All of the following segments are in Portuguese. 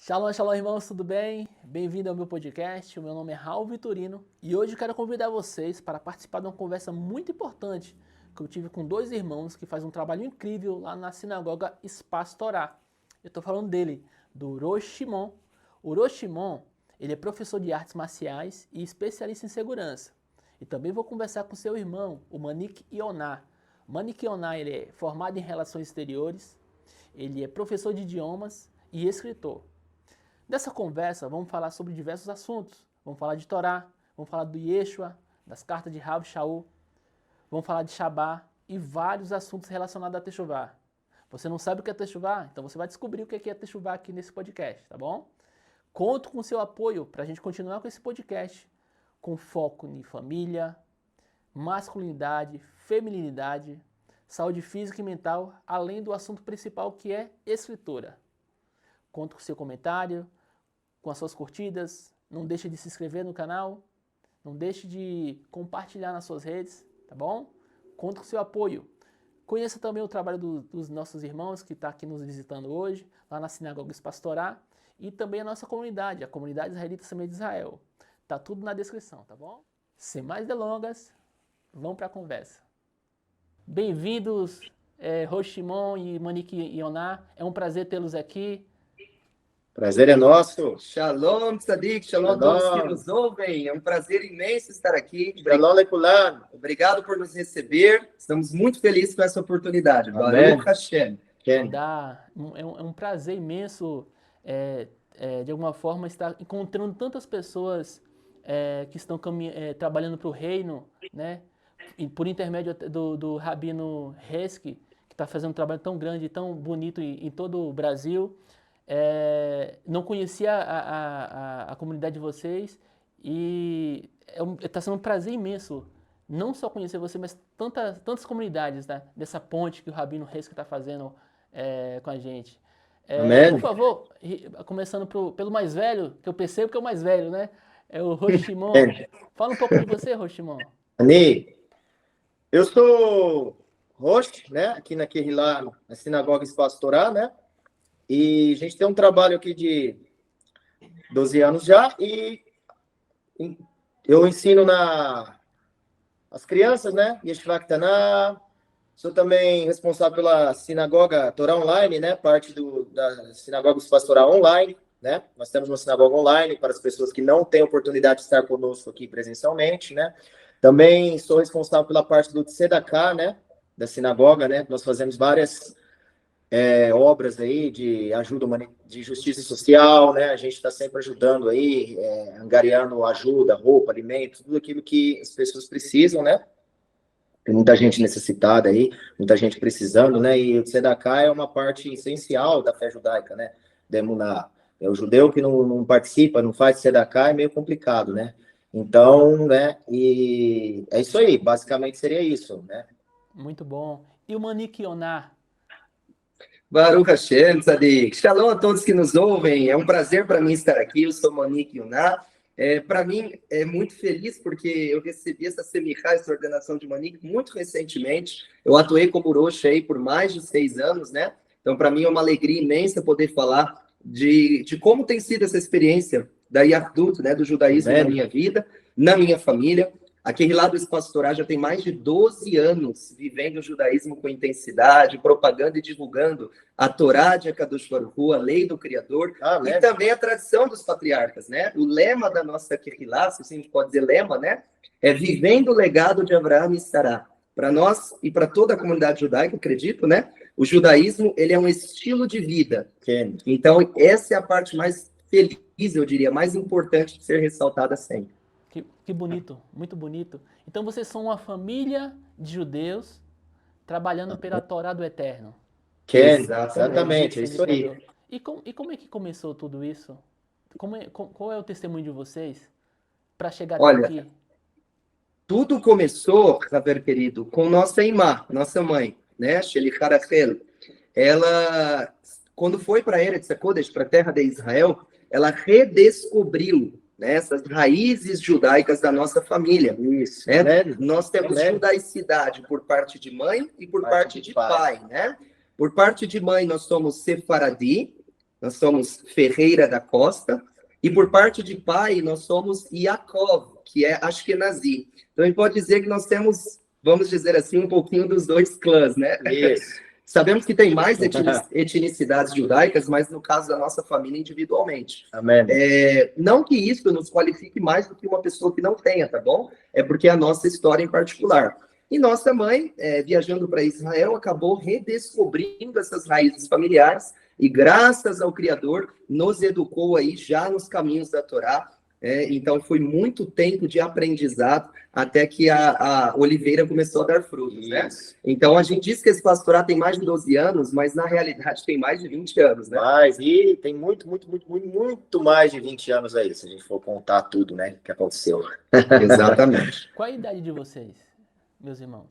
Shalom, shalom, irmãos, tudo bem? Bem-vindo ao meu podcast. O meu nome é Raul Vitorino e hoje eu quero convidar vocês para participar de uma conversa muito importante que eu tive com dois irmãos que fazem um trabalho incrível lá na sinagoga Espaço Torá. Eu estou falando dele, do Rosh Shimon. O Rosh Shimon, ele é professor de artes marciais e especialista em segurança. E também vou conversar com seu irmão, o Manik Yonah. O Manik Yonah, ele é formado em relações exteriores, ele é professor de idiomas e escritor. Nessa conversa, vamos falar sobre diversos assuntos. Vamos falar de Torá, vamos falar do Yeshua, das cartas de Rav Shaul, vamos falar de Shabá e vários assuntos relacionados a Teshuvá. Você não sabe o que é Teshuvá? Então você vai descobrir o que é Teshuvá aqui nesse podcast, tá bom? Conto com o seu apoio para a gente continuar com esse podcast, com foco em família, masculinidade, feminilidade, saúde física e mental, além do assunto principal que é escritura. Conto com o seu comentário, com as suas curtidas. Não deixe de se inscrever no canal. Não deixe de compartilhar nas suas redes, tá bom? Conto com o seu apoio. Conheça também o trabalho dos nossos irmãos que estão aqui nos visitando hoje, lá na Sinagoga Espaço Torá, e também a nossa comunidade, a comunidade israelita Semente de Israel. Tá tudo na descrição, tá bom? Sem mais delongas, vamos para a conversa. Bem-vindos, Rosh Shimon e Manik Yonah. É um prazer tê-los aqui. Prazer é nosso. Shalom, Tzadik, shalom a todos que nos ouvem. É um prazer imenso estar aqui. Shalom Lekulan. Obrigado por nos receber. Estamos muito felizes com essa oportunidade. Amém. Baruch Hashem. É um prazer imenso, de alguma forma, estar encontrando tantas pessoas que estão trabalhando para o reino, né? E por intermédio do Rabino Hesky, que está fazendo um trabalho tão grande e tão bonito em todo o Brasil. Não conhecia a comunidade de vocês e está sendo um prazer imenso não só conhecer você, mas tantas comunidades, né, dessa ponte que o Rabino Hesky está fazendo com a gente. Por favor, começando pelo mais velho, que eu percebo que é o mais velho, né? É o Rosh Shimon. Fala um pouco de você, Rosh Shimon. Ani, eu sou Rosh, né? Aqui na Kehilá, na Sinagoga Espaço Torá, né? E a gente tem um trabalho aqui de 12 anos já e eu ensino as crianças, né? Yeshiva Ktaná. Sou também responsável pela Sinagoga Torá Online, né? Parte da Sinagoga Espaço Torá Online, né? Nós temos uma sinagoga online para as pessoas que não têm oportunidade de estar conosco aqui presencialmente, né? Também sou responsável pela parte do Tzedakah, né? Da sinagoga, né? Nós fazemos várias obras aí de ajuda de justiça social, né? A gente está sempre ajudando aí, angariando ajuda, roupa, alimentos, tudo aquilo que as pessoas precisam, né? Tem muita gente necessitada aí, muita gente precisando, né? E o Tzedakah é uma parte essencial da fé judaica, né? Da Emuná. O judeu que não participa, não faz Tzedakah é meio complicado, né? Então, né? E é isso aí, basicamente seria isso, né? Muito bom. E o Manik Yonah? Baruch Hashem, Tzadik. Shalom a todos que nos ouvem. É um prazer para mim estar aqui. Eu sou Manik Yonah. Para mim, é muito feliz porque eu recebi essa semichá, essa ordenação de Manik, muito recentemente. Eu atuei como Rosh aí por mais de 6 anos, né? Então, para mim, é uma alegria imensa poder falar de como tem sido essa experiência da Yardut, né? Do judaísmo na minha vida, na minha família. Aqui lá do Espaço Torá já tem mais de 12 anos vivendo o judaísmo com intensidade, propagando e divulgando a Torá de Akadosh Baruch Hu, a lei do Criador, e também a tradição dos patriarcas, né? O lema da nossa Kehilá, se a gente pode dizer lema, né? É vivendo o legado de Abraão e Sará. Para nós e para toda a comunidade judaica, acredito, né? O judaísmo, ele é um estilo de vida. Então, essa é a parte mais feliz, eu diria, mais importante de ser ressaltada sempre. Que bonito, muito bonito. Então vocês são uma família de judeus trabalhando pela Torá do Eterno. Exatamente, é isso aí. E como é que começou tudo isso? Qual é o testemunho de vocês para chegar até aqui? Tudo começou, Raver querido, com nossa irmã, nossa mãe, né? Shelichar Rachel. Ela, quando foi para Eretz HaKodesh, para a terra de Israel, ela redescobriu, né, essas raízes judaicas da nossa família. Isso, né? Nós temos judaicidade por parte de mãe e por parte de pai, né? Por parte de mãe, nós somos sefaradi, nós somos Ferreira da Costa, e por parte de pai, nós somos Yaakov, que é Ashkenazi. Então, a gente pode dizer que nós temos, vamos dizer assim, um pouquinho dos dois clãs, né? Isso. Sabemos que tem mais etnicidades judaicas, mas no caso da nossa família, individualmente. Amém. Não que isso nos qualifique mais do que uma pessoa que não tenha, tá bom? É porque é a nossa história em particular. E nossa mãe, viajando para Israel, acabou redescobrindo essas raízes familiares e, graças ao Criador, nos educou aí já nos caminhos da Torá. Então, foi muito tempo de aprendizado até que a oliveira começou a dar frutos, né? Então, a gente diz que esse pastorado tem mais de 12 anos, mas, na realidade, tem mais de 20 anos, né? E tem muito mais de 20 anos aí, se a gente for contar tudo, né, que aconteceu. Exatamente. Qual a idade de vocês, meus irmãos?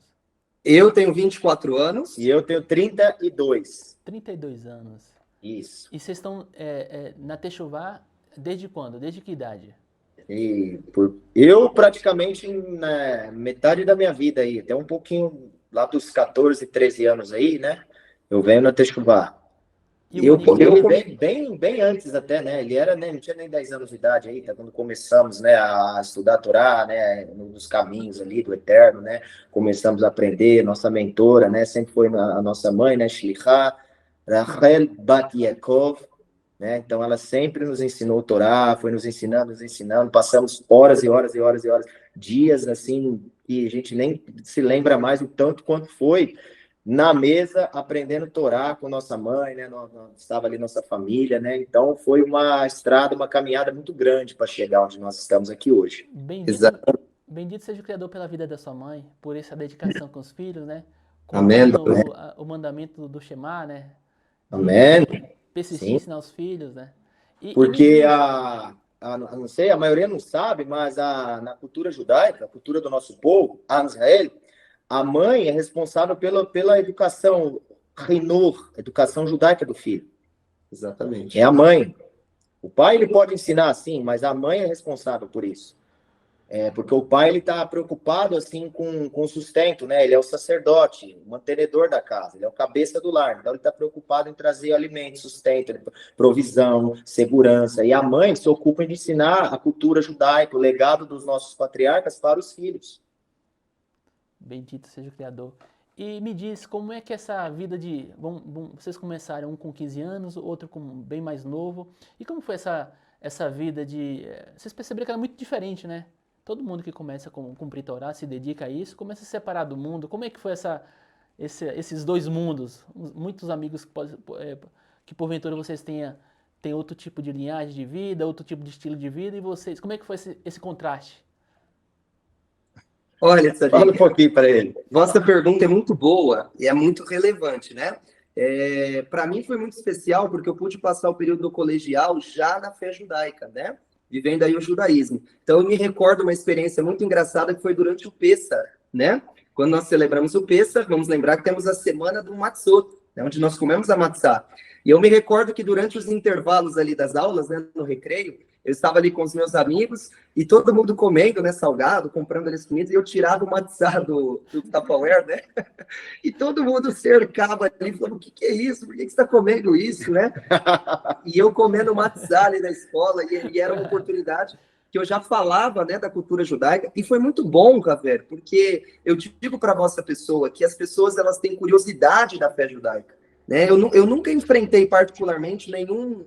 Eu tenho 24 anos. E eu tenho 32. 32 anos. Isso. E vocês estão na Techuvá desde quando? Desde que idade? Eu praticamente na metade da minha vida aí, até um pouquinho lá dos 14, 13 anos aí, né? Eu venho na Techuvá. Eu bem antes até, né? Ele era, né, não tinha nem 10 anos de idade aí, tá? Quando começamos, né, a estudar a Torá, né, nos caminhos ali do Eterno, né? Começamos a aprender, nossa mentora, né, sempre foi a nossa mãe, né, Shlichá, Rachel Bat Yaakov, né? Então ela sempre nos ensinou a Torá, foi nos ensinando, passamos horas e horas, dias assim, que a gente nem se lembra mais o tanto quanto foi na mesa, aprendendo Torá com nossa mãe, né? Estava ali nossa família, né? Então foi uma estrada, uma caminhada muito grande para chegar onde nós estamos aqui hoje. Bendito seja o Criador pela vida da sua mãe, por essa dedicação com os filhos, né? Amém. O mandamento do Shema, né? Amém. Persistir em ensinar os filhos, né? Porque não sei, a maioria não sabe, mas na cultura judaica, a cultura do nosso povo, a Israel, a mãe é responsável pela educação, educação judaica do filho. Exatamente. É a mãe. O pai ele pode ensinar sim, mas a mãe é responsável por isso. Porque o pai ele está preocupado assim com o sustento, né? Ele é o sacerdote, o mantenedor da casa, ele é o cabeça do lar. Então ele está preocupado em trazer alimento, sustento, provisão, segurança. E a mãe se ocupa de ensinar a cultura judaica, o legado dos nossos patriarcas para os filhos. Bendito seja o Criador. E me diz, como é que essa vida de... vocês começaram um com 15 anos, outro com bem mais novo. E como foi essa vida de... Vocês perceberam que era muito diferente, né? Todo mundo que começa a cumprir Torá, se dedica a isso, começa a se separar do mundo. Como é que foi esses dois mundos? Muitos amigos que porventura vocês têm outro tipo de linhagem de vida, outro tipo de estilo de vida, e vocês... Como é que foi esse contraste? Olha, fala um pouquinho para ele. Vossa pergunta é muito boa e é muito relevante, né? Para mim foi muito especial porque eu pude passar o período do colegial já na fé judaica, né? Vivendo aí o judaísmo. Então eu me recordo uma experiência muito engraçada que foi durante o Pessah, né? Quando nós celebramos o Pessah, vamos lembrar que temos a semana do Matzot, né? Onde nós comemos a matzá. E eu me recordo que durante os intervalos ali das aulas, né, no recreio, eu estava ali com os meus amigos e todo mundo comendo, né, salgado, comprando ali as comidas, e eu tirava o matzá do Tupperware, né? E todo mundo cercava ali, falando, o que é isso? Por que você está comendo isso, né? E eu comendo matzá ali na escola, e era uma oportunidade que eu já falava, né, da cultura judaica, e foi muito bom, Javier, porque eu digo para a vossa pessoa que as pessoas elas têm curiosidade da fé judaica. Né? Eu nunca enfrentei particularmente nenhum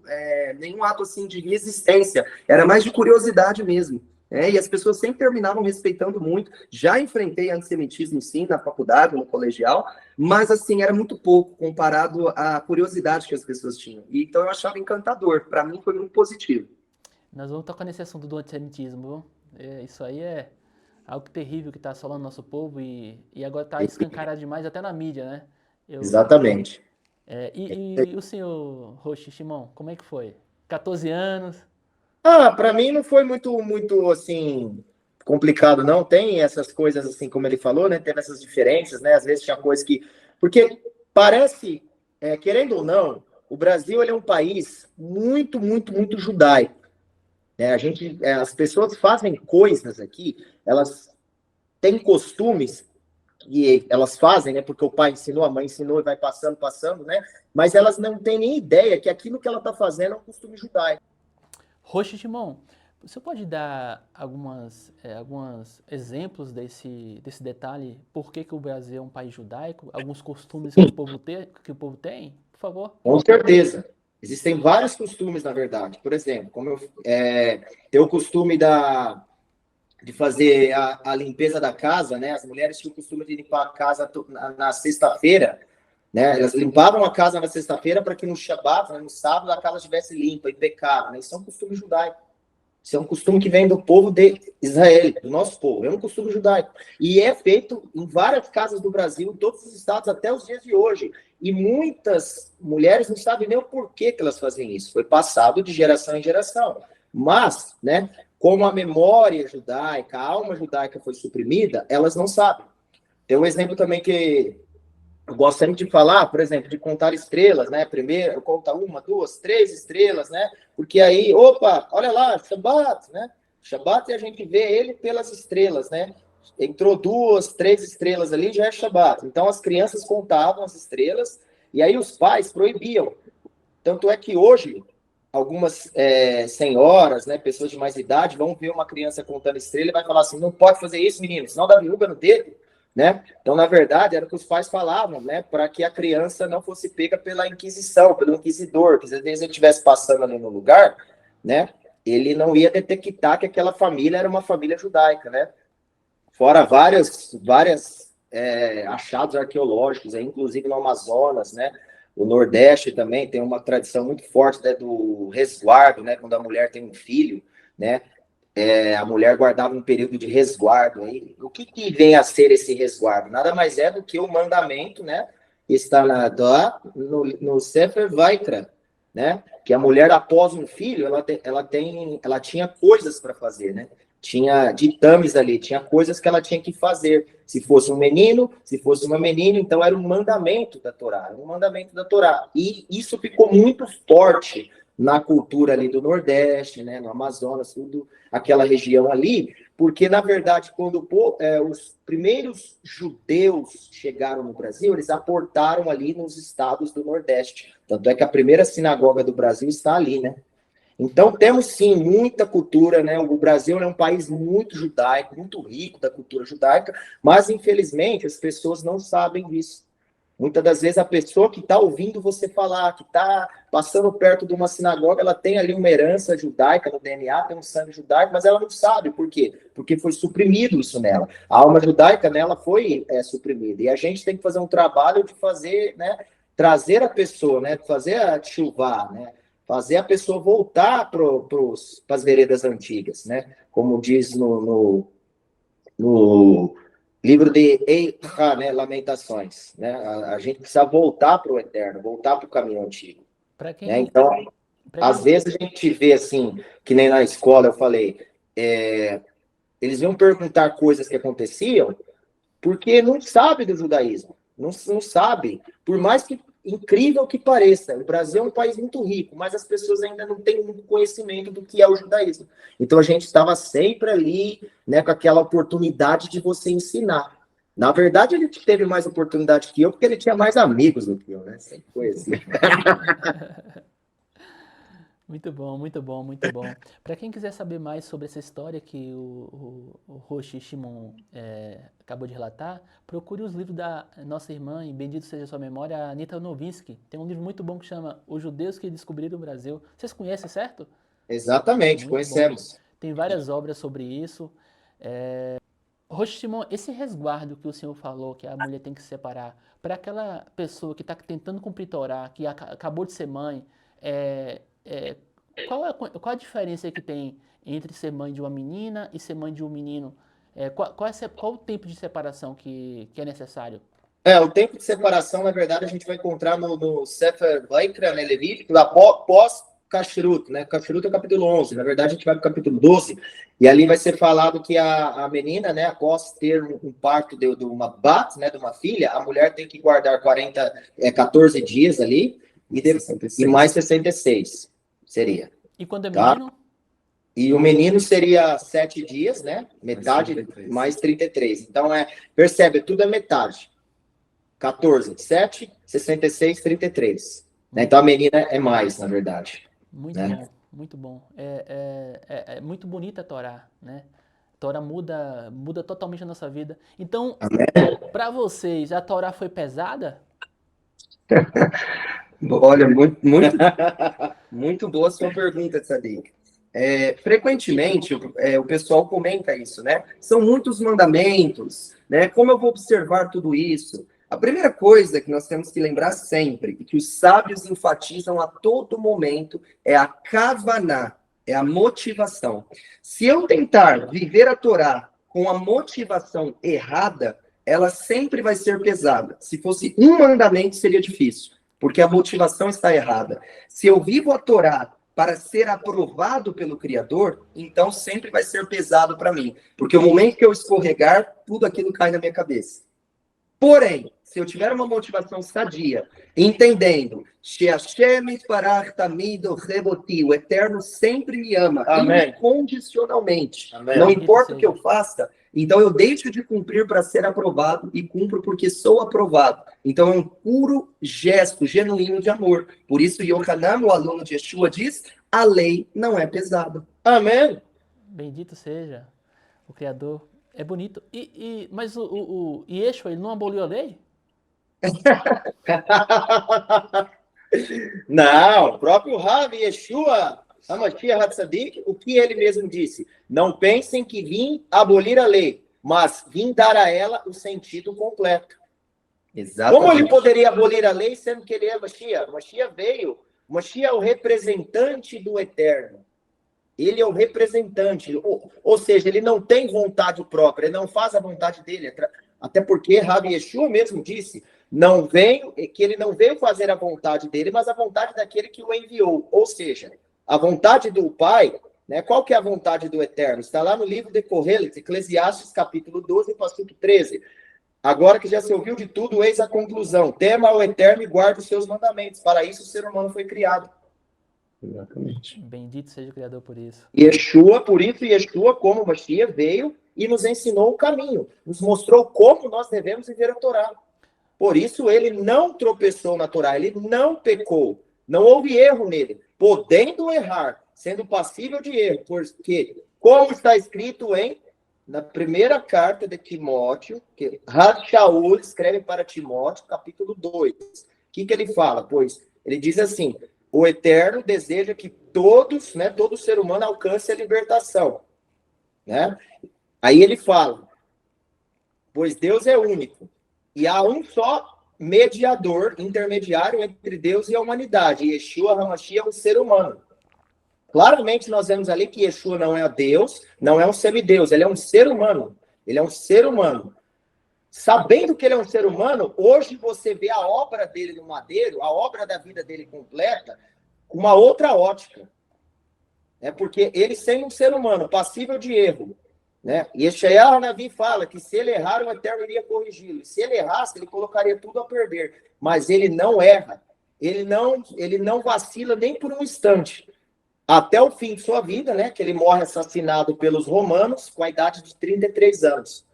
ato assim de resistência, era mais de curiosidade mesmo, né? E as pessoas sempre terminavam respeitando muito. Já enfrentei antissemitismo sim na faculdade, no colegial, mas assim era muito pouco comparado à curiosidade que as pessoas tinham, e então eu achava encantador. Para mim foi muito positivo. Nós vamos tocar nesse assunto do antissemitismo, viu? Isso aí é algo terrível que está assolando nosso povo e agora está escancarado demais até na mídia, né? Exatamente. E o senhor Roxi Shimon, como é que foi? 14 anos? Para mim não foi muito assim complicado, não. Tem essas coisas assim, como ele falou, né? Teve essas diferenças, né? Às vezes tinha coisas que... Porque parece, querendo ou não, o Brasil ele é um país muito judaico. Né? As pessoas fazem coisas aqui, elas têm costumes que elas fazem, né? Porque o pai ensinou, a mãe ensinou e vai passando, né? Mas elas não têm nem ideia que aquilo que ela está fazendo é um costume judaico. Roxo Shimon, você pode dar alguns exemplos desse detalhe? Por que o Brasil é um país judaico? Alguns costumes que o povo tem? Por favor. Com certeza. Existem vários costumes, na verdade. Por exemplo, como eu tenho o costume de fazer a limpeza da casa, né? As mulheres tinham o costume de limpar a casa na sexta-feira, né? Elas limpavam a casa na sexta-feira para que no Shabat, né, no sábado, a casa estivesse limpa, impecável, né? Isso é um costume judaico. Isso é um costume que vem do povo de Israel, do nosso povo. É um costume judaico. E é feito em várias casas do Brasil, em todos os estados, até os dias de hoje. E muitas mulheres não sabem nem o porquê que elas fazem isso. Foi passado de geração em geração. Mas, né, como a memória judaica, a alma judaica foi suprimida, elas não sabem. Tem um exemplo também que eu gosto sempre de falar, por exemplo, de contar estrelas, né? Primeiro, eu conto 1, 2, 3 estrelas, né? Porque aí, opa, olha lá, Shabat, né? Shabat, e a gente vê ele pelas estrelas, né? Entrou 2, 3 estrelas ali, já é Shabat. Então, as crianças contavam as estrelas, e aí os pais proibiam. Tanto é que hoje, algumas senhoras, né, pessoas de mais idade, vão ver uma criança contando estrela e vai falar assim, não pode fazer isso, menino, senão dá verruga no dedo. Né? Então, na verdade, era o que os pais falavam, né? Para que a criança não fosse pega pela Inquisição, pelo inquisidor, que às vezes ele estivesse passando ali no lugar, né? Ele não ia detectar que aquela família era uma família judaica, né? Fora vários achados arqueológicos, inclusive no Amazonas, né? O Nordeste também tem uma tradição muito forte, né, do resguardo, né? Quando a mulher tem um filho, né? A mulher guardava um período de resguardo. Aí, o que vem a ser esse resguardo? Nada mais é do que o mandamento, né? Que está no Sefer Vaikra, né? Que a mulher, após um filho, ela tinha coisas para fazer, né? Tinha ditames ali, tinha coisas que ela tinha que fazer. Se fosse um menino, se fosse uma menina, então era um mandamento da Torá, um mandamento da Torá. E isso ficou muito forte na cultura ali do Nordeste, né, no Amazonas, tudo aquela região ali, porque, na verdade, quando os primeiros judeus chegaram no Brasil, eles aportaram ali nos estados do Nordeste. Tanto é que a primeira sinagoga do Brasil está ali, né? Então, temos, sim, muita cultura, né? O Brasil é um país muito judaico, muito rico da cultura judaica, mas, infelizmente, as pessoas não sabem disso. Muitas das vezes a pessoa que está ouvindo você falar, que está passando perto de uma sinagoga, ela tem ali uma herança judaica no DNA, tem um sangue judaico, mas ela não sabe por quê? Porque foi suprimido isso nela. A alma judaica nela foi suprimida. E a gente tem que fazer um trabalho de fazer, né, trazer a pessoa, né, fazer a tchuvá, né, fazer a pessoa voltar para as veredas antigas, né, como diz no livro de Eicha, né, Lamentações, né? A gente precisa voltar para o eterno, voltar para o caminho antigo. Né? Então, às vezes a gente vê assim, que nem na escola eu falei, eles vão perguntar coisas que aconteciam porque não sabe do judaísmo, não sabe, por mais que incrível que pareça, o Brasil é um país muito rico, mas as pessoas ainda não têm muito conhecimento do que é o judaísmo. Então a gente estava sempre ali, né, com aquela oportunidade de você ensinar. Na verdade, ele teve mais oportunidade que eu, porque ele tinha mais amigos do que eu, né? Sempre foi assim. Muito bom, muito bom, muito bom. Para quem quiser saber mais sobre essa história que o Roshi Shimon acabou de relatar, procure os livros da nossa irmã, e bendito seja sua memória, a Anita Novinsky. Tem um livro muito bom que chama Os Judeus que Descobriram o Brasil. Vocês conhecem, certo? Exatamente, muito conhecemos. Bom. Tem várias obras sobre isso. Roshi Shimon, esse resguardo que o senhor falou, que a mulher tem que se separar, para aquela pessoa que está tentando cumprir Torá, que acabou de ser mãe, qual a diferença que tem entre ser mãe de uma menina e ser mãe de um menino? Qual o tempo de separação que é necessário? O tempo de separação, na verdade, a gente vai encontrar no Sefer Vaikra, né, Levítico, pós Kashrut, né? Kashrut é o capítulo 11. Na verdade, a gente vai para o capítulo 12, e ali vai ser falado que a menina, né, após ter um parto de uma bat, né, de uma filha, a mulher tem que guardar 14 dias ali, e mais 66 seria. E quando é menino? E o menino seria 7 dias, né? Metade mais 33. Então, percebe, tudo é metade. 14, 7, 66, 33. Né? Então, a menina é mais, na verdade. Muito Né? bom, muito bom. É muito bonita a Torá, né? A Torá muda totalmente a nossa vida. Então, para vocês, a Torá foi pesada? Olha, muito boa a sua pergunta, Tzadik. Frequentemente, o pessoal comenta isso, né? São muitos mandamentos, né? Como eu vou observar tudo isso? A primeira coisa que nós temos que lembrar sempre, e que os sábios enfatizam a todo momento, é a kavaná, é a motivação. Se eu tentar viver a Torá com a motivação errada, ela sempre vai ser pesada. Se fosse um mandamento, seria difícil, porque a motivação está errada. Se eu vivo a Torá para ser aprovado pelo Criador, então sempre vai ser pesado para mim. Porque o momento que eu escorregar, tudo aquilo cai na minha cabeça. Porém, se eu tiver uma motivação sadia, entendendo o Eterno sempre me ama, Amém. incondicionalmente. Amém. Não importa o que eu faça, então eu deixo de cumprir para ser aprovado e cumpro porque sou aprovado. Então é um puro gesto genuíno de amor. Por isso, Yohanan, o aluno de Yeshua, diz: a lei não é pesada. Amém. Bendito seja o Criador. É bonito. Mas o Yeshua, ele não aboliu a lei? Não, o próprio Rav Yeshua, Hamashiach Hatzadik, o que ele mesmo disse? Não pensem que vim abolir a lei, mas vim dar a ela o sentido completo. Exatamente. Como ele poderia abolir a lei, sendo que ele é Mashiach? Mashiach veio, Mashiach é o representante do Eterno. Ele é o representante, ou seja, ele não tem vontade própria, ele não faz a vontade dele. Até porque Rabi Yeshua mesmo disse, que ele não veio fazer a vontade dele, mas a vontade daquele que o enviou. Ou seja, a vontade do Pai, né? Qual que é a vontade do Eterno? Está lá no livro de Correles, Eclesiastes, capítulo 12, versículo 13. Agora que já se ouviu de tudo, eis a conclusão. Tema ao Eterno e guarde os seus mandamentos. Para isso o ser humano foi criado. Exatamente. Bendito seja o Criador por isso. Yeshua, por isso Yeshua, como Mashiach, veio e nos ensinou o caminho. Nos mostrou como nós devemos viver a Torá. Por isso ele não tropeçou na Torá, ele não pecou. Não houve erro nele. Podendo errar, sendo passível de erro. Porque, como está escrito na primeira carta de Timóteo, que Shaul escreve para Timóteo, capítulo 2. O que ele fala? Pois ele diz assim: o Eterno deseja que todos, né, todo ser humano alcance a libertação. Né? Aí ele fala, pois Deus é único, e há um só mediador, intermediário entre Deus e a humanidade. E Yeshua HaMashiach é um ser humano. Claramente nós vemos ali que Yeshua não é Deus, não é um semideus, ele é um ser humano. Ele é um ser humano. Sabendo que ele é um ser humano, hoje você vê a obra dele no madeiro, a obra da vida dele completa, com uma outra ótica. Porque ele sendo um ser humano, passível de erro, né? E Yeshayahu Navi fala que se ele errar, o Eterno iria corrigi-lo. E se ele errasse, ele colocaria tudo a perder. Mas ele não erra. Ele não vacila nem por um instante. Até o fim de sua vida, né? Que ele morre assassinado pelos romanos com a idade de 33 anos.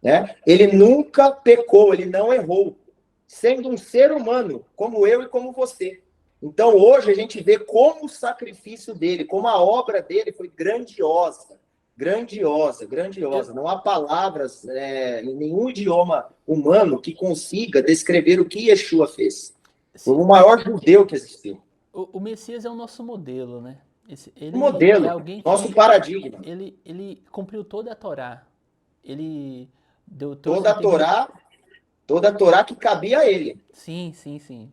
Né? Ele nunca pecou, ele não errou. Sendo um ser humano, como eu e como você. Então, hoje, a gente vê como o sacrifício dele, como a obra dele foi grandiosa. Grandiosa, grandiosa. Não há palavras em nenhum idioma humano que consiga descrever o que Yeshua fez. Foi o maior judeu que existiu. O Messias é o nosso modelo, né? Ele modelo, é alguém nosso paradigma. Ele cumpriu toda a Torá. Ele deu toda a Torá que cabia a ele. Sim, sim, sim.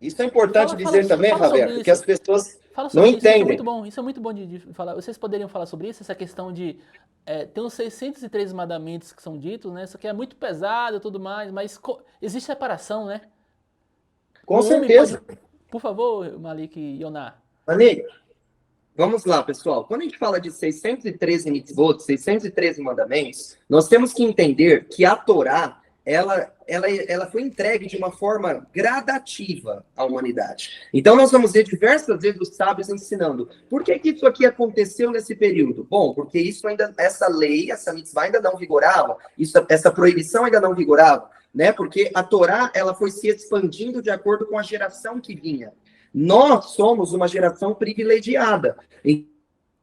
Isso é importante dizer também, Roberto, porque as pessoas não entendem. Isso é muito bom de falar. Vocês poderiam falar sobre isso, essa questão de tem os 603 mandamentos que são ditos, né? Isso aqui é muito pesado e tudo mais, mas existe separação, né? Com certeza. Por favor, Malik e Yoná. Malik, vamos lá, pessoal. Quando a gente fala de 613 mitzvot, 613 mandamentos, nós temos que entender que a Torá ela foi entregue de uma forma gradativa à humanidade. Então, nós vamos ver diversas vezes os sábios ensinando. Por que isso aqui aconteceu nesse período? Bom, porque isso ainda, essa lei, essa mitzvah ainda não vigorava, essa proibição ainda não vigorava, né? Porque a Torá, ela foi se expandindo de acordo com a geração que vinha. Nós somos uma geração privilegiada.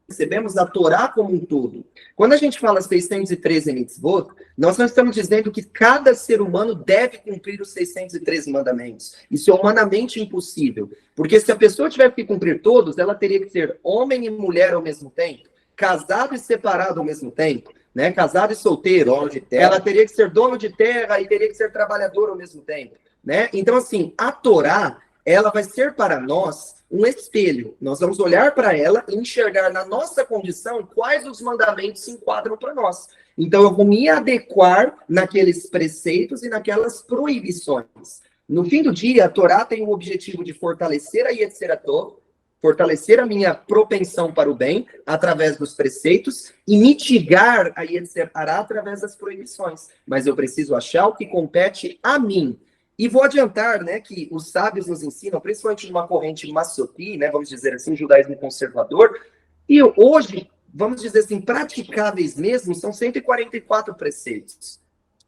Recebemos a Torá como um todo. Quando a gente fala 613 mitzvot, nós não estamos dizendo que cada ser humano deve cumprir os 613 mandamentos. Isso é humanamente impossível. Porque se a pessoa tivesse que cumprir todos, ela teria que ser homem e mulher ao mesmo tempo, casado e separado ao mesmo tempo, né? Casado e solteiro. Dono de terra. Ela teria que ser dono de terra e teria que ser trabalhador ao mesmo tempo, né? Então, assim, a Torá, ela vai ser para nós um espelho. Nós vamos olhar para ela e enxergar na nossa condição quais os mandamentos se enquadram para nós. Então, eu vou me adequar naqueles preceitos e naquelas proibições. No fim do dia, a Torá tem o objetivo de fortalecer a Yetzer Tov, fortalecer a minha propensão para o bem através dos preceitos e mitigar a Yetzer Hará através das proibições. Mas eu preciso achar o que compete a mim. E vou adiantar, né, que os sábios nos ensinam, principalmente numa corrente maçoti, né, vamos dizer assim, judaísmo conservador, e hoje, vamos dizer assim, praticáveis mesmo, são 144 preceitos,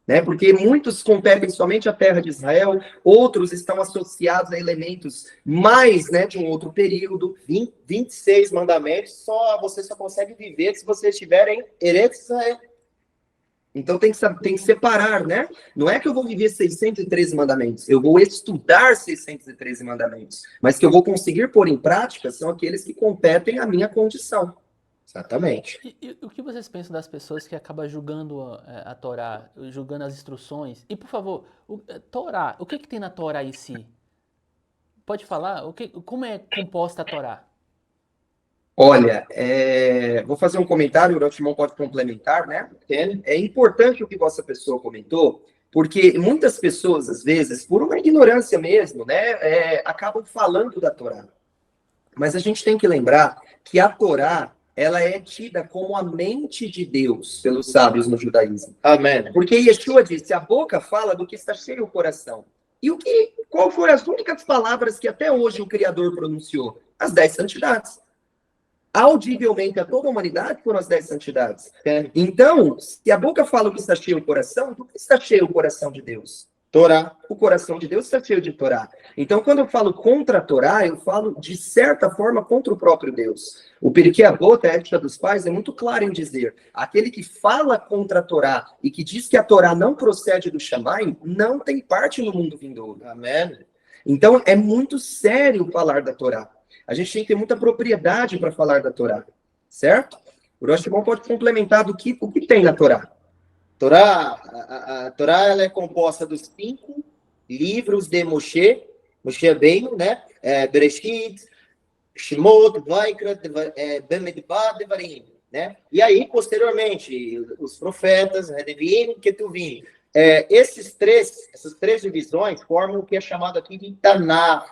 né, porque muitos competem somente a terra de Israel, outros estão associados a elementos mais, né, de um outro período. 26 mandamentos, você só consegue viver se você estiver em Eretz Israel. Então tem que separar, né? Não é que eu vou viver 613 mandamentos, eu vou estudar 613 mandamentos, mas que eu vou conseguir pôr em prática são aqueles que competem à minha condição. Exatamente. E o que vocês pensam das pessoas que acabam julgando a Torá, julgando as instruções? E, por favor, Torá, o que tem na Torá em si? Pode falar? Como é composta a Torá? Olha, vou fazer um comentário, o Rotimão pode complementar, né? É importante o que vossa pessoa comentou, porque muitas pessoas, às vezes, por uma ignorância mesmo, né, acabam falando da Torá. Mas a gente tem que lembrar que a Torá, ela é tida como a mente de Deus pelos sábios no judaísmo. Amém. Porque Yeshua disse, a boca fala do que está cheio o coração. E qual foram as únicas palavras que até hoje o Criador pronunciou? As 10 santidades. Audivelmente a toda a humanidade foram as 10 santidades. Então, se a boca fala o que está cheio o coração, do que está cheio o coração de Deus? Torá. O coração de Deus está cheio de Torá. Então, quando eu falo contra a Torá, eu falo, de certa forma, contra o próprio Deus. O Pirkei Avot, a Ética dos Pais, é muito claro em dizer, aquele que fala contra a Torá e que diz que a Torá não procede do Shammai, não tem parte no mundo vindouro. Amém. Então, é muito sério falar da Torá. A gente tem que ter muita propriedade para falar da Torá, certo? O Rosh Hashanah pode complementar o que tem na Torá. A Torá ela é composta dos 5 livros de Moshe Rabbeinu, né? Bereshit, Shemot, Vaikra, Bamidbar, Devarim, né? E aí, posteriormente, os profetas, Nedevim, Ketuvim. Essas três divisões formam o que é chamado aqui de Tanakh,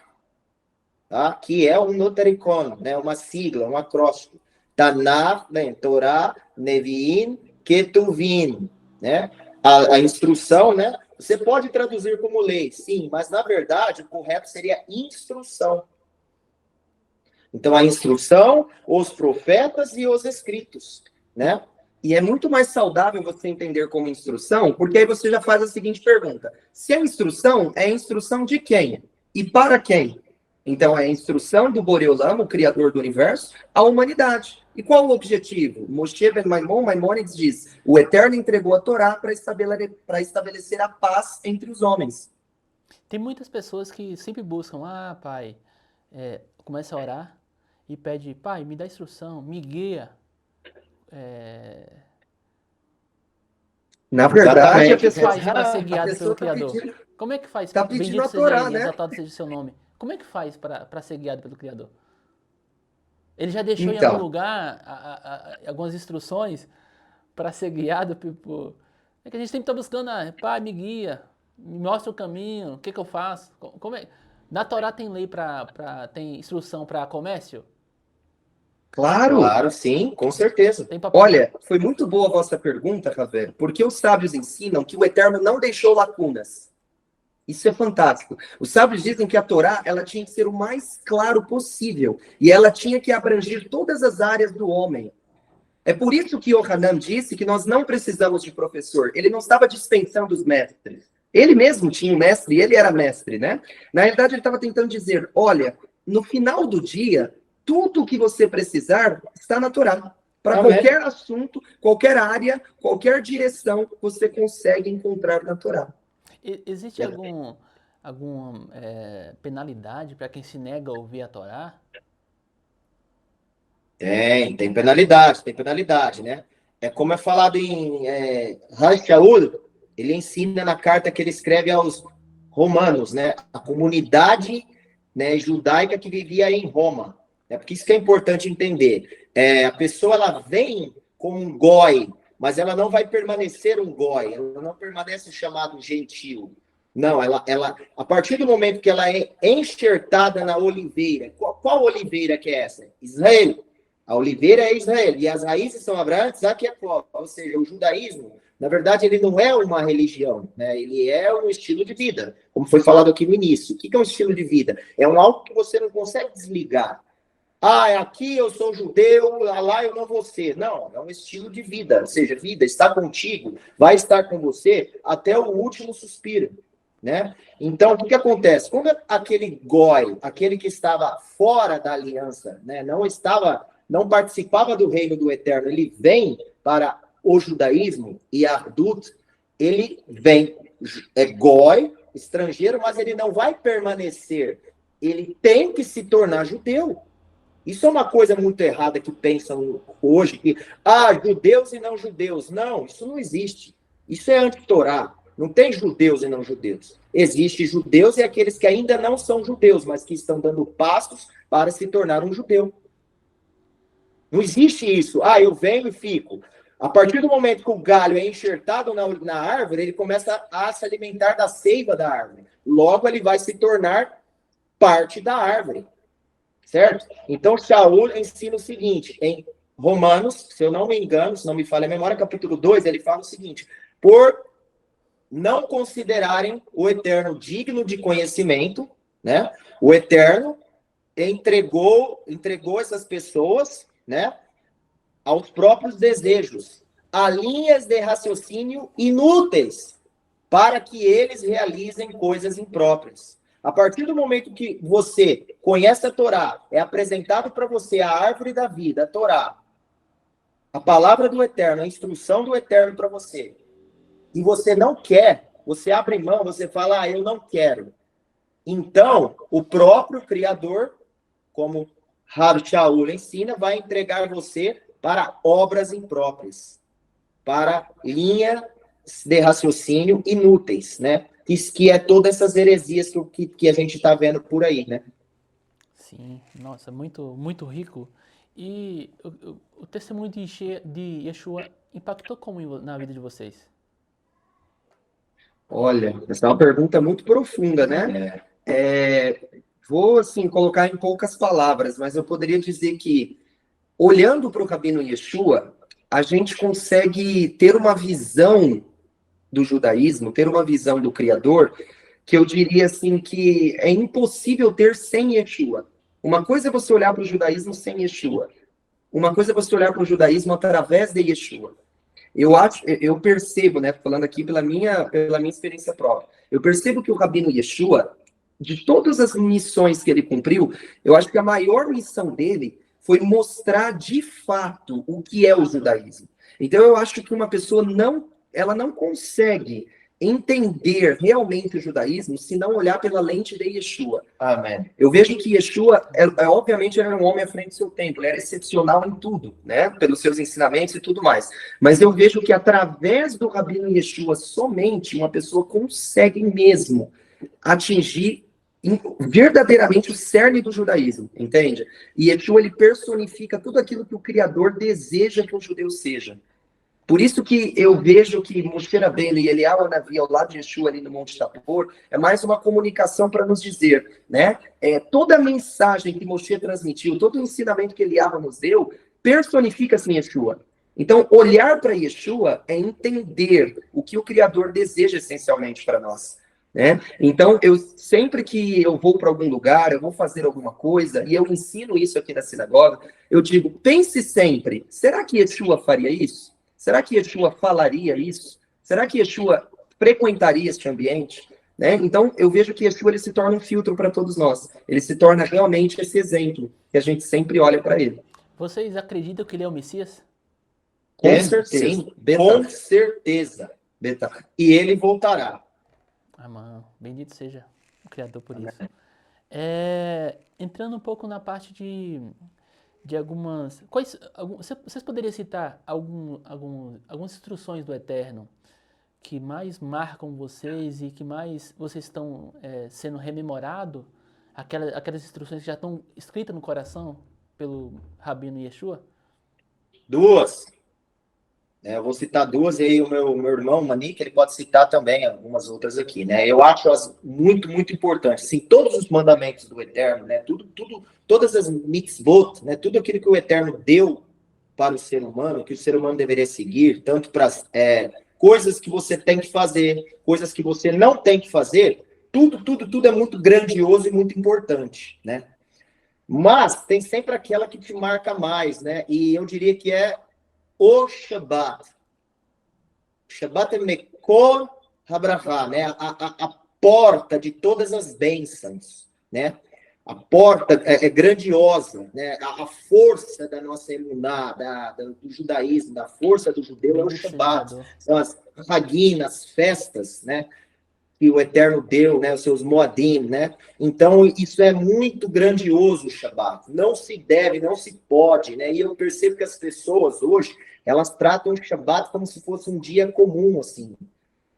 tá? Que é um notaricon, né? Uma sigla, um acróstico. Tanakh, né? Torá, Neviim, Ketuvim, né? A instrução, né? Você pode traduzir como lei, sim, mas na verdade o correto seria instrução. Então a instrução, os profetas e os escritos, né? E é muito mais saudável você entender como instrução, porque aí você já faz a seguinte pergunta: se a instrução é a instrução de quem? E para quem? Então, é a instrução do Borei Olam, o Criador do Universo, à humanidade. E qual o objetivo? Moshe ben Maimonides diz, o Eterno entregou a Torá para estabelecer a paz entre os homens. Tem muitas pessoas que sempre buscam, pai, começa a orar e pede, pai, me dá instrução, me guia. Na verdade, a pessoa faz para ser guiada pelo Criador? Como é que faz? Tá pedindo Bendito a Torá, seja ele, né? exaltado seja o seu nome. Como é que faz para ser guiado pelo Criador? Ele já deixou em Então. algum lugar algumas instruções para ser guiado por... É que a gente sempre está buscando, pai, me guia, me mostra o caminho, o que eu faço? Como é? Na Torá tem lei tem instrução para comércio? Claro. Claro, sim, com certeza. Tem papel? Olha, foi muito boa a vossa pergunta, Ravero, porque os sábios ensinam que o Eterno não deixou lacunas. Isso é fantástico. Os sábios dizem que a Torá, ela tinha que ser o mais claro possível, e ela tinha que abranger todas as áreas do homem. É por isso que Yohanan disse que nós não precisamos de professor. Ele não estava dispensando os mestres. Ele mesmo tinha um mestre e ele era mestre, né? Na realidade, ele estava tentando dizer, olha, no final do dia, tudo o que você precisar está na Torá. Para Amém. qualquer assunto, qualquer área, qualquer direção, você consegue encontrar na Torá. Existe alguma penalidade para quem se nega a ouvir a Torá? Tem penalidade, né? É como é falado em Haj Shaul, ele ensina na carta que ele escreve aos romanos, né? A comunidade, né, judaica que vivia em Roma. Porque isso que é importante entender. A pessoa, ela vem como um goi, mas ela não vai permanecer um goi, ela não permanece chamado gentil. Não, ela, a partir do momento que ela é enxertada na oliveira, qual oliveira que é essa? Israel. A oliveira é Israel, e as raízes são Abraão, Isaac e Jacó. Ou seja, o judaísmo, na verdade, ele não é uma religião, né? Ele é um estilo de vida, como foi falado aqui no início. O que é um estilo de vida? É algo que você não consegue desligar. Aqui eu sou judeu, lá eu não vou ser. Não, é um estilo de vida. Ou seja, vida está contigo, vai estar com você até o último suspiro, né? Então, o que acontece? Quando aquele goi, aquele que estava fora da aliança, né, não participava do reino do Eterno, ele vem para o judaísmo e a Ardut, ele vem, goi, estrangeiro, mas ele não vai permanecer. Ele tem que se tornar judeu. Isso é uma coisa muito errada que pensam hoje, que, judeus e não judeus. Não, isso não existe. Isso é anti-Torá. Não tem judeus e não judeus. Existem judeus e aqueles que ainda não são judeus, mas que estão dando passos para se tornar um judeu. Não existe isso. Eu venho e fico. A partir do momento que o galho é enxertado na árvore, ele começa a se alimentar da seiva da árvore. Logo, ele vai se tornar parte da árvore. Certo? Então, Shaul ensina o seguinte, em Romanos, se eu não me engano, se não me falha a memória, capítulo 2, ele fala o seguinte, por não considerarem o Eterno digno de conhecimento, né? O Eterno entregou essas pessoas, né, aos próprios desejos, a linhas de raciocínio inúteis, para que eles realizem coisas impróprias. A partir do momento que você conhece a Torá, é apresentado para você a árvore da vida, a Torá, a palavra do Eterno, a instrução do Eterno para você, e você não quer, você abre mão, você fala, eu não quero. Então, o próprio Criador, como Rav Shaul ensina, vai entregar você para obras impróprias, para linhas de raciocínio inúteis, né? Que é todas essas heresias que a gente está vendo por aí, né? Sim, nossa, muito, muito rico. E o testemunho de Yeshua impactou como na vida de vocês? Olha, essa é uma pergunta muito profunda, né? Vou, assim, colocar em poucas palavras, mas eu poderia dizer que, olhando para o Rabino Yeshua, a gente consegue ter uma visão do judaísmo, ter uma visão do Criador, que eu diria assim que é impossível ter sem Yeshua. Uma coisa é você olhar para o judaísmo sem Yeshua. Uma coisa é você olhar para o judaísmo através de Yeshua. Eu percebo, né, falando aqui pela minha experiência própria, eu percebo que o Rabino Yeshua, de todas as missões que ele cumpriu, eu acho que a maior missão dele foi mostrar de fato o que é o judaísmo. Então eu acho que uma pessoa ela não consegue entender realmente o judaísmo se não olhar pela lente de Yeshua. Amém. Eu vejo que Yeshua, obviamente, era um homem à frente do seu tempo, ele era excepcional em tudo, né? Pelos seus ensinamentos e tudo mais. Mas eu vejo que através do Rabino Yeshua, somente uma pessoa consegue mesmo atingir verdadeiramente o cerne do judaísmo, entende? E Yeshua, ele personifica tudo aquilo que o Criador deseja que um judeu seja. Por isso que eu vejo que Moshe Rabbeinu e Eliyahu Hanavi ao lado de Yeshua ali no Monte Tabor é mais uma comunicação para nos dizer, né? Toda a mensagem que Moshe transmitiu, todo o ensinamento que Eliyahu nos deu, personifica-se em Yeshua. Então, olhar para Yeshua é entender o que o Criador deseja essencialmente para nós, né? Então, eu sempre que eu vou para algum lugar, eu vou fazer alguma coisa, e eu ensino isso aqui na sinagoga, eu digo, pense sempre, será que Yeshua faria isso? Será que Yeshua falaria isso? Será que Yeshua frequentaria este ambiente? Né? Então, eu vejo que Yeshua ele se torna um filtro para todos nós. Ele se torna realmente esse exemplo que a gente sempre olha para ele. Vocês acreditam que ele é o Messias? Com certeza. Sim, com certeza. Beta. E ele voltará. Mano, bendito seja o Criador por isso. Entrando um pouco na parte de algumas... Vocês poderiam citar algumas instruções do Eterno que mais marcam vocês e que mais vocês estão sendo rememorados? Aquelas instruções que já estão escritas no coração pelo Rabino Yeshua? Duas. Eu vou citar duas, e aí o meu irmão, Manik, ele pode citar também algumas outras aqui, né? Eu acho elas muito, muito importantes. Assim, todos os mandamentos do Eterno, né? Todas as mitzvot, né? Tudo aquilo que o Eterno deu para o ser humano, que o ser humano deveria seguir, tanto para coisas que você tem que fazer, coisas que você não tem que fazer, tudo é muito grandioso e muito importante, né? Mas tem sempre aquela que te marca mais, né? E eu diria que é o Shabbat. Shabbat é Mekor HaBrachá, né? A porta de todas as bênçãos, né? A porta é grandiosa, né? A força da nossa emuná, do judaísmo, da força do judeu é o Shabbat. São as Haginas, as festas, né? Que o Eterno deu, né? Os seus Moadim, né? Então, isso é muito grandioso, o Shabbat. Não se deve, não se pode, né? E eu percebo que as pessoas hoje, elas tratam o Shabbat como se fosse um dia comum, assim,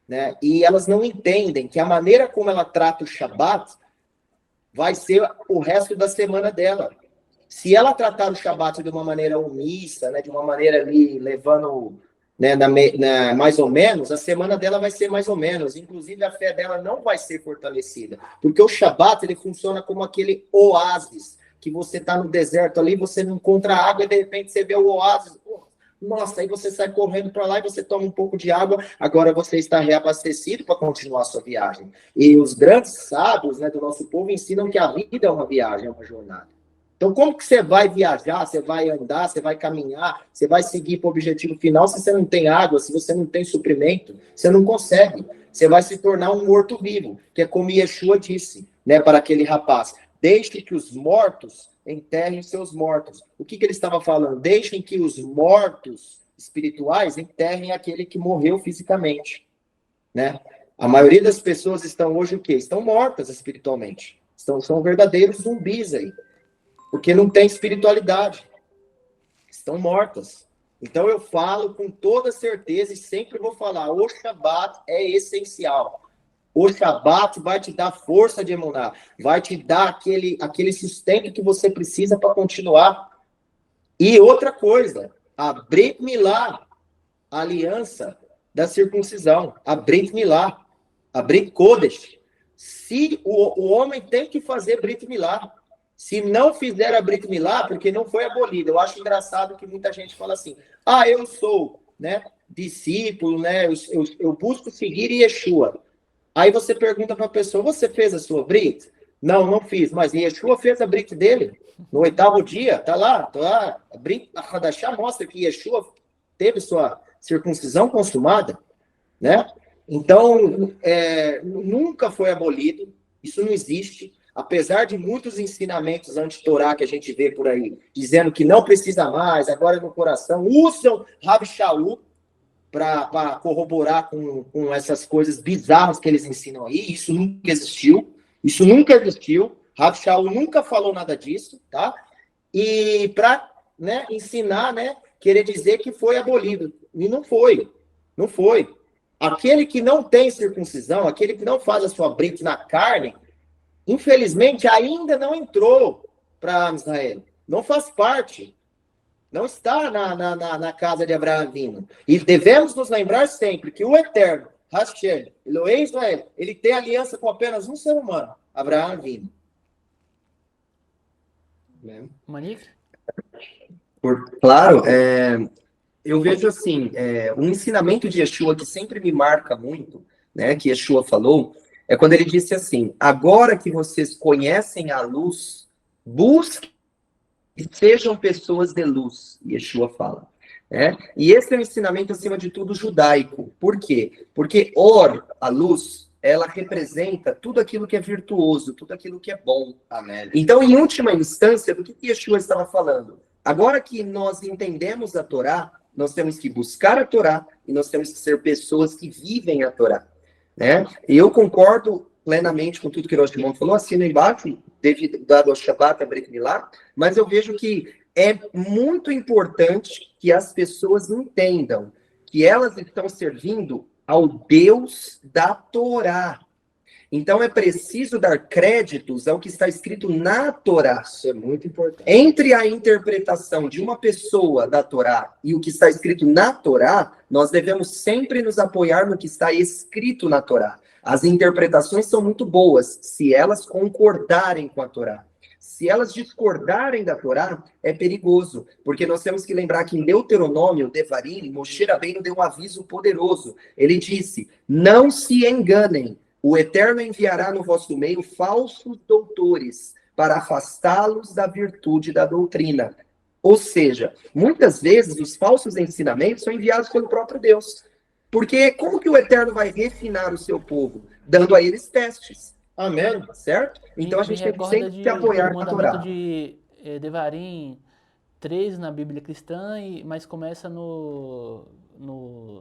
né? E elas não entendem que a maneira como ela trata o Shabbat vai ser o resto da semana dela. Se ela tratar o Shabbat de uma maneira omissa, né? De uma maneira ali, levando... né, mais ou menos, a semana dela vai ser mais ou menos. Inclusive, a fé dela não vai ser fortalecida. Porque o Shabat, ele funciona como aquele oásis, que você está no deserto ali, você não encontra água e, de repente, você vê o oásis. Nossa, aí você sai correndo para lá e você toma um pouco de água, agora você está reabastecido para continuar a sua viagem. E os grandes sábios, né, do nosso povo ensinam que a vida é uma viagem, é uma jornada. Então, como que você vai viajar, você vai andar, você vai caminhar, você vai seguir para o objetivo final se você não tem água, se você não tem suprimento? Você não consegue. Você vai se tornar um morto-vivo, que é como Yeshua disse, né, para aquele rapaz. Deixe que os mortos enterrem seus mortos. O que ele estava falando? Deixem que os mortos espirituais enterrem aquele que morreu fisicamente, né? A maioria das pessoas estão hoje o quê? Estão mortas espiritualmente. São verdadeiros zumbis aí. Porque não tem espiritualidade. Estão mortas. Então eu falo com toda certeza e sempre vou falar, o Shabat é essencial. O Shabat vai te dar força de emuná, vai te dar aquele sustento que você precisa para continuar. E outra coisa, a Brit Milá, a aliança da circuncisão, a Brit Milá, a Brit Kodesh. Se o homem tem que fazer Brit Milá, se não fizer a Brit Milá, porque não foi abolida. Eu acho engraçado que muita gente fala assim, eu sou, né, discípulo, né, eu busco seguir Yeshua. Aí você pergunta para a pessoa, você fez a sua Brit? Não, não fiz, mas Yeshua fez a Brit dele. No 8º dia, tá lá. A Brit Hadashah mostra que Yeshua teve sua circuncisão consumada, né? Então, nunca foi abolido, isso não existe. Apesar de muitos ensinamentos anti-Torá que a gente vê por aí, dizendo que não precisa mais, agora no coração, usam Rav Shaul para corroborar com essas coisas bizarras que eles ensinam aí. Isso nunca existiu. Isso nunca existiu. Rav Shaul nunca falou nada disso, tá? E para, né, ensinar, né, querer dizer que foi abolido. E não foi. Não foi. Aquele que não tem circuncisão, aquele que não faz a sua brit na carne, infelizmente, ainda não entrou para Israel. Não faz parte. Não está na casa de Abraão Avinu. E devemos nos lembrar sempre que o Eterno, Hashem, Elohim Israel, ele tem aliança com apenas um ser humano, Abraão Avinu. Manique? Claro, eu vejo assim, um ensinamento de Yeshua que sempre me marca muito, né, que Yeshua falou, é quando ele disse assim: agora que vocês conhecem a luz, busquem e sejam pessoas de luz, Yeshua fala. Né? E esse é um ensinamento, acima de tudo, judaico. Por quê? Porque a luz, ela representa tudo aquilo que é virtuoso, tudo aquilo que é bom. Amém. Então, em última instância, do que Yeshua estava falando? Agora que nós entendemos a Torá, nós temos que buscar a Torá e nós temos que ser pessoas que vivem a Torá. Né? E eu concordo plenamente com tudo que o Rosh Shimon falou, assino embaixo, dado ao Shabbat, a Brit Milá, mas eu vejo que é muito importante que as pessoas entendam que elas estão servindo ao Deus da Torá. Então é preciso dar créditos ao que está escrito na Torá. Isso é muito importante. Entre a interpretação de uma pessoa da Torá e o que está escrito na Torá, nós devemos sempre nos apoiar no que está escrito na Torá. As interpretações são muito boas, se elas concordarem com a Torá. Se elas discordarem da Torá, é perigoso, porque nós temos que lembrar que em Deuteronômio, Devarim, Moshe Rabbeinu deu um aviso poderoso. Ele disse: não se enganem, o Eterno enviará no vosso meio falsos doutores para afastá-los da virtude da doutrina. Ou seja, muitas vezes os falsos ensinamentos são enviados pelo próprio Deus. Porque como que o Eterno vai refinar o seu povo? Dando a eles testes. Amém? Certo? Então a gente tem que sempre se apoiar na Torá. De Devarim 3 na Bíblia cristã, mas começa no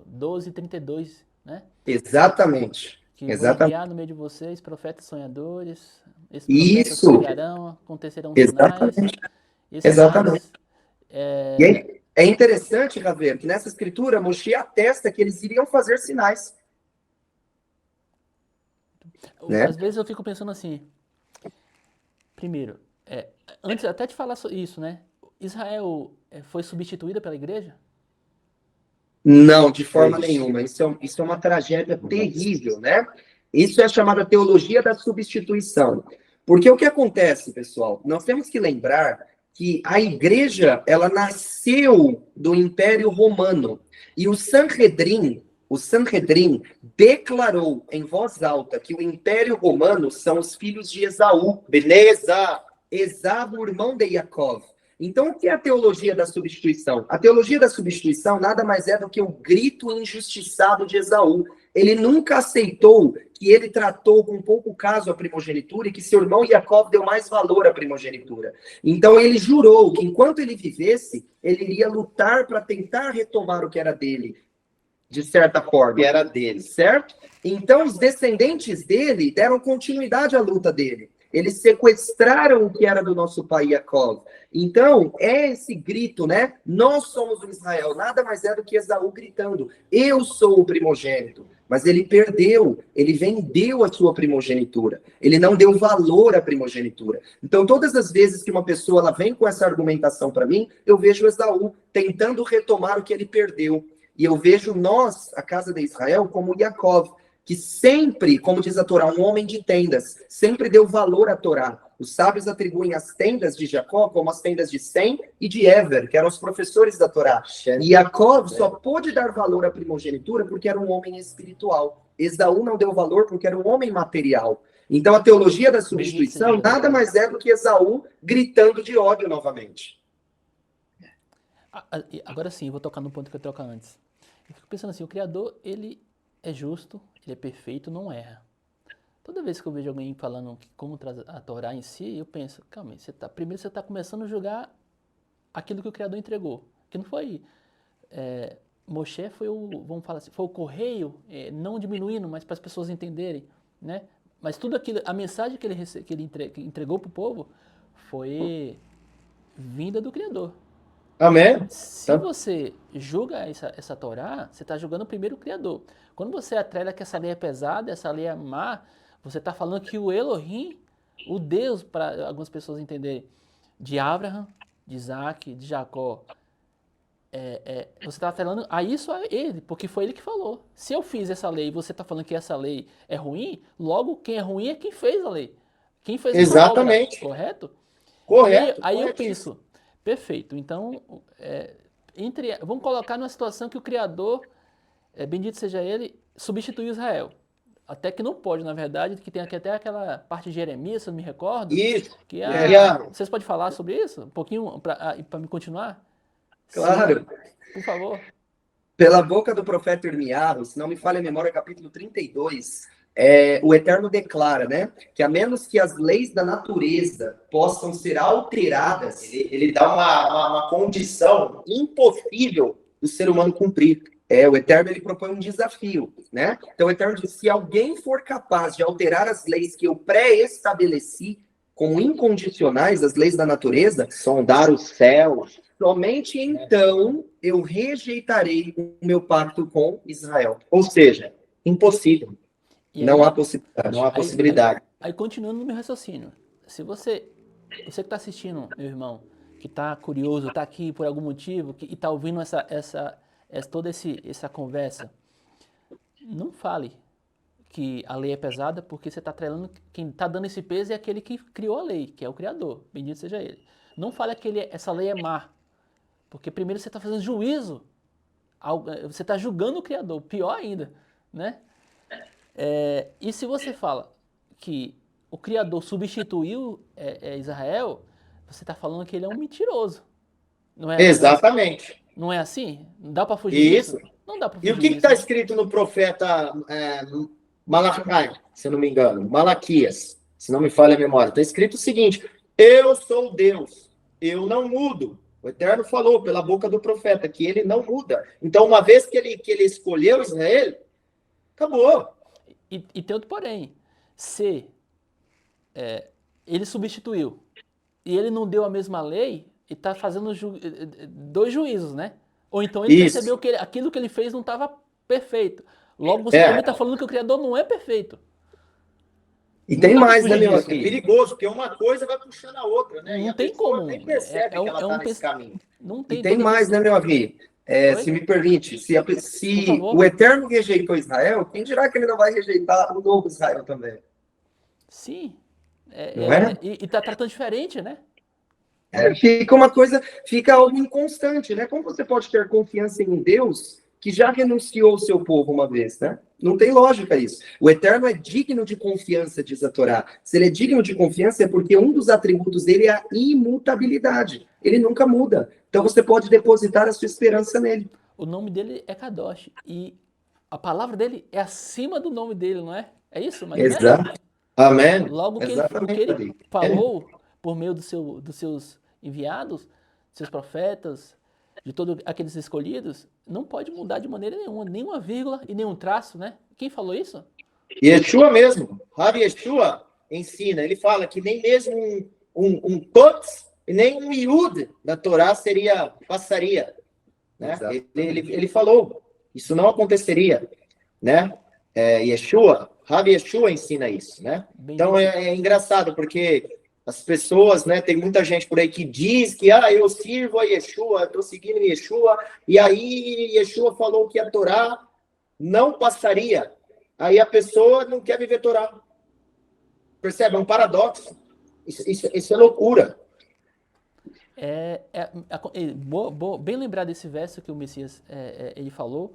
12:32, né? Exatamente. Que vou enviar no meio de vocês profetas sonhadores, esses profetas Isso. sonharão, acontecerão sinais. Exatamente. Sinais, é interessante, Raver, que nessa escritura Moshe atesta que eles iriam fazer sinais. Né? Às vezes eu fico pensando assim, primeiro, antes até de falar isso, né? Israel foi substituída pela igreja? Não, de forma nenhuma. Isso é uma tragédia terrível, né? Isso é chamada teologia da substituição. Porque o que acontece, pessoal? Nós temos que lembrar que a igreja, ela nasceu do Império Romano. E o Sanhedrin declarou em voz alta que o Império Romano são os filhos de Esaú. Beleza? Esaú, o irmão de Yaakov. Então, o que é a teologia da substituição? A teologia da substituição nada mais é do que o grito injustiçado de Esaú. Ele nunca aceitou que ele tratou com pouco caso a primogenitura e que seu irmão Yaakov deu mais valor à primogenitura. Então, ele jurou que enquanto ele vivesse, ele iria lutar para tentar retomar o que era dele, de certa forma. Que era dele, certo? Então, os descendentes dele deram continuidade à luta dele. Eles sequestraram o que era do nosso pai Yaakov. Então, é esse grito, né? Nós somos o Israel. Nada mais é do que Esaú gritando: eu sou o primogênito. Mas ele perdeu, ele vendeu a sua primogenitura. Ele não deu valor à primogenitura. Então, todas as vezes que uma pessoa ela vem com essa argumentação para mim, eu vejo Esaú tentando retomar o que ele perdeu. E eu vejo nós, a casa de Israel, como Yaakov, que sempre, como diz a Torá, um homem de tendas, sempre deu valor à Torá. Os sábios atribuem as tendas de Jacó como as tendas de Sem e de Ever, que eram os professores da Torá. E Jacob só pôde dar valor à primogenitura porque era um homem espiritual. Esaú não deu valor porque era um homem material. Então a teologia da substituição nada mais é do que Esaú gritando de ódio novamente. Agora sim, eu vou tocar no ponto que eu toco antes. Eu fico pensando assim, o Criador, ele é justo, ele é perfeito, não erra. Toda vez que eu vejo alguém falando como traz a Torá em si, eu penso, calma aí, primeiro você está começando a julgar aquilo que o Criador entregou. Que não foi... Moshe foi vamos falar assim, foi o correio, não diminuindo, mas para as pessoas entenderem, né? Mas tudo aquilo, a mensagem que ele entregou para o povo foi vinda do Criador. Amém. Se você julga essa Torá, você está julgando primeiro o Criador. Quando você atrela que essa lei é pesada, essa lei é má, você está falando que o Elohim, o Deus, para algumas pessoas entenderem, de Abraham, de Isaac, de Jacó, você está atrelando a isso a ele, porque foi ele que falou. Se eu fiz essa lei e você está falando que essa lei é ruim, logo quem é ruim é quem fez a lei. Quem fez essa obra, Exatamente. correto? Correto. Aí eu Corretíssimo. penso, perfeito, então vamos colocar numa situação que o Criador, bendito seja ele, substituiu Israel. Até que não pode, na verdade, que tem aqui até aquela parte de Jeremias, se eu não me recordo, Isso. que vocês podem falar sobre isso? Um pouquinho para me continuar? Claro. Sim, por favor. Pela boca do profeta Irmiarro, se não me falha a memória, capítulo 32, o Eterno declara, né, que a menos que as leis da natureza possam ser alteradas, Ele dá uma condição impossível do ser humano cumprir. o Eterno ele propõe um desafio, né? Então o Eterno diz, se alguém for capaz de alterar as leis que eu pré-estabeleci como incondicionais, as leis da natureza, Sondar os céus. somente então eu rejeitarei o meu pacto com Israel. Ou seja, impossível. E Não aí, há possibilidade. Não há possibilidade. Aí continuando no meu raciocínio, se você que está assistindo, meu irmão, que está curioso, está aqui por algum motivo e está ouvindo toda essa conversa, não fale que a lei é pesada, porque você está atrelando, quem está dando esse peso é aquele que criou a lei, que é o Criador, bendito seja ele. Não fale que essa lei é má, porque primeiro você está fazendo juízo, você está julgando o Criador, pior ainda, né? E se você fala que o Criador substituiu Israel, você está falando que ele é um mentiroso. Não é? Exatamente. Não é assim? Não dá para fugir Isso. disso? Não dá para E fugir o que disso. está escrito no profeta Malaquias, se não me engano? Malaquias, se não me falha a memória. Está escrito o seguinte: eu sou Deus, eu não mudo. O Eterno falou pela boca do profeta que ele não muda. Então, uma vez que ele escolheu Israel, acabou. E tem outro porém. Se ele substituiu e ele não deu a mesma lei, ele está fazendo dois juízos, né? Ou então ele percebeu que aquilo que ele fez não estava perfeito. Logo, você também está falando que o Criador não é perfeito. E tem mais, né, meu É amigo? perigoso, porque uma coisa vai puxando a outra, né? Não E a tem pessoa como. nem percebe que ela está nesse caminho. Não tem, E tem mais, né, meu amigo? Se me permite, se o Eterno rejeitou Israel, quem dirá que ele não vai rejeitar o novo Israel também? Sim. Não é? E está tratando diferente, né? Fica algo inconstante, né? Como você pode ter confiança em um Deus que já renunciou ao seu povo uma vez, né? Não tem lógica isso. O Eterno é digno de confiança, diz a Torá. Se ele é digno de confiança é porque um dos atributos dele é a imutabilidade. Ele nunca muda. Então você pode depositar a sua esperança nele. O nome dele é Kadosh. E a palavra dele é acima do nome dele, não é? É isso? Mas Exato. Amém. Logo que ele falou por meio dos seus enviados, seus profetas, de todos aqueles escolhidos, não pode mudar de maneira nenhuma vírgula e nenhum traço, né? Quem falou isso? Yeshua mesmo, Rabi Yeshua ensina, ele fala que nem mesmo um Tots e nem um Yud da Torá passaria, né? Ele falou, isso não aconteceria, né? Rabi Yeshua ensina isso, né? Então é engraçado, porque as pessoas, né, tem muita gente por aí que diz que eu sirvo a Yeshua, estou seguindo Yeshua, e aí Yeshua falou que a Torá não passaria. Aí a pessoa não quer viver Torá. Percebe? É um paradoxo. Isso é loucura. Bem lembrar desse verso que o Messias ele falou.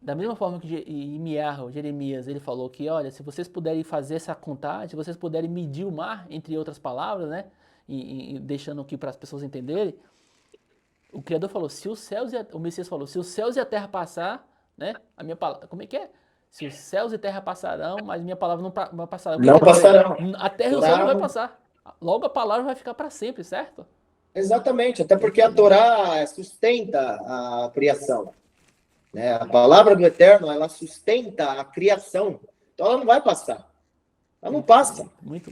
Da mesma forma que Jeremias, ele falou que, olha, se vocês puderem fazer essa contagem, se vocês puderem medir o mar, entre outras palavras, né, e deixando aqui para as pessoas entenderem, o Criador falou, o Messias falou, se os céus e a terra passar, né, a minha palavra, como é que é? Se os céus e a terra passarão, mas minha palavra não passará. Não passarão. A terra e o céu não vai passar. Logo a palavra vai ficar para sempre, certo? Exatamente, até porque a Torá sustenta a criação. Né? A palavra do Eterno, ela sustenta a criação. Então ela não vai passar. Ela não passa. Muito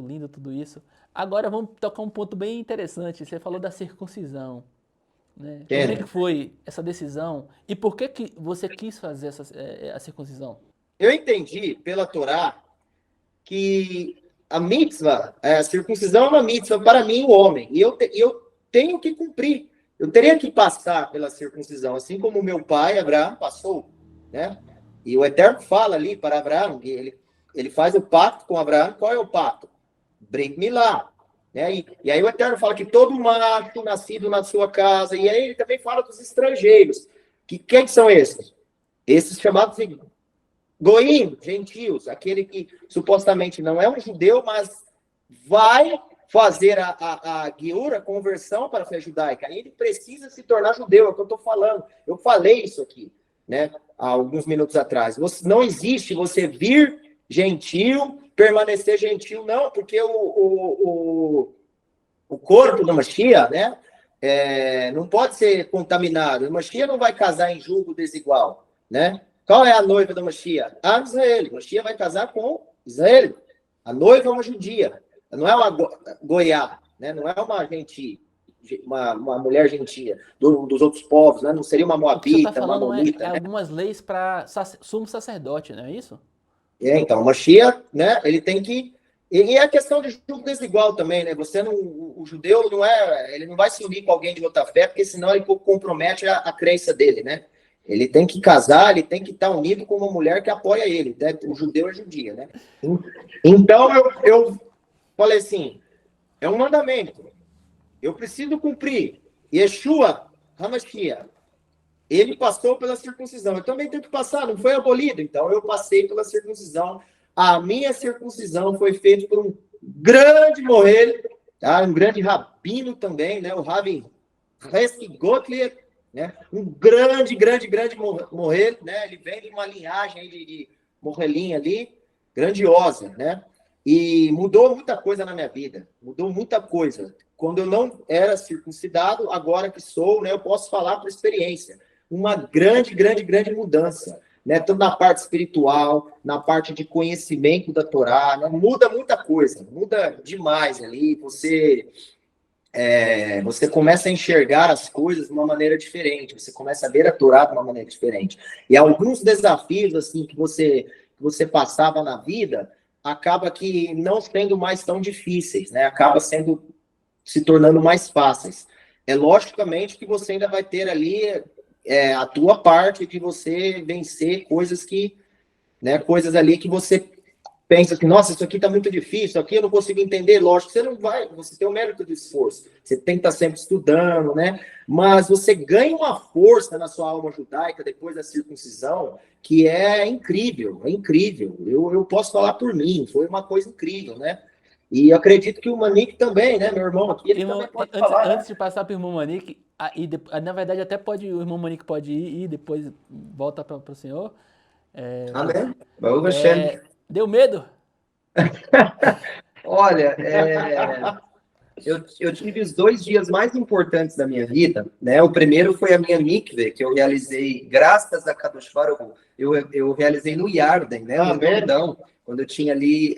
lindo tudo isso. Agora vamos tocar um ponto bem interessante. Você falou da circuncisão. Né? Como é que foi essa decisão? E por que você quis fazer a circuncisão? Eu entendi pela Torá que a mitzvah, a circuncisão é uma mitzvah para mim, o homem. E eu tenho que cumprir. Eu teria que passar pela circuncisão, assim como meu pai, Abraão, passou, né? E o Eterno fala ali para Abraão, ele faz o pacto com Abraão. Qual é o pacto? Brit Milá, né? E aí o Eterno fala que todo macho nascido na sua casa, e aí ele também fala dos estrangeiros. Quem são esses? Esses chamados de Goim, gentios, aquele que supostamente não é um judeu, mas vai fazer a guiura, a conversão para a fé judaica. Aí ele precisa se tornar judeu, é o que eu estou falando. Eu falei isso aqui, né, há alguns minutos atrás. Não existe você vir gentio, permanecer gentio, não, porque o corpo do Mashiach, né, não pode ser contaminado. O Mashiach não vai casar em julgo desigual, né? Qual é a noiva do Mashiach? A Israel. O Mashiach vai casar com Israel. A noiva é uma judia. Não é uma goiá, né? Não é uma gentia, uma mulher gentia dos outros povos, né? Não seria uma moabita, tá uma monita. É algumas leis para sumo sacerdote, não é isso? Então, o Mashiach, né? Ele tem que... E é a questão de julgo desigual também, né? O judeu não ele não vai se unir com alguém de outra fé, porque senão ele compromete a crença dele, né? Ele tem que casar, ele tem que estar unido com uma mulher que apoia ele, né? O judeu é judia, né? Então, eu falei assim, é um mandamento, eu preciso cumprir. Yeshua HaMashiach, ele passou pela circuncisão, eu também tenho que passar, não foi abolido, então eu passei pela circuncisão. A minha circuncisão foi feita por um grande Moel, tá? Um grande rabino também, né? O Rabi Reski Gottlieb, né? Um grande Moel, né? Ele vem de uma linhagem aí de Morelinha ali, grandiosa, né? E mudou muita coisa na minha vida, mudou muita coisa. Quando eu não era circuncidado, agora que sou, né, eu posso falar por experiência. Uma grande mudança, né? Tanto na parte espiritual, na parte de conhecimento da Torá, né? Muda muita coisa, muda demais ali. Você começa a enxergar as coisas de uma maneira diferente, você começa a ver a Torá de uma maneira diferente. E alguns desafios assim que você passava na vida, acaba que não sendo mais tão difíceis, né? Acaba se tornando mais fáceis. É logicamente que você ainda vai ter ali a tua parte de você vencer coisas coisas ali que você pensa que, nossa, isso aqui tá muito difícil, isso aqui eu não consigo entender. Lógico, você tem o mérito do esforço, você tem que estar sempre estudando, né? Mas você ganha uma força na sua alma judaica depois da circuncisão que é incrível, é incrível. Eu posso falar por mim, foi uma coisa incrível, né? E eu acredito que o Manique também, né, meu irmão aqui, ele também pode falar. Antes de passar para o irmão Manique, na verdade até o irmão Manique pode ir e depois volta para o senhor. Amém. Baruch Hashem. Deu medo? Olha, eu tive os 2 dias mais importantes da minha vida, né? O primeiro foi a minha mikve, que eu realizei, graças a Kadosh Baruch Hu, eu realizei no Yarden, né? No Jordão, quando eu tinha ali,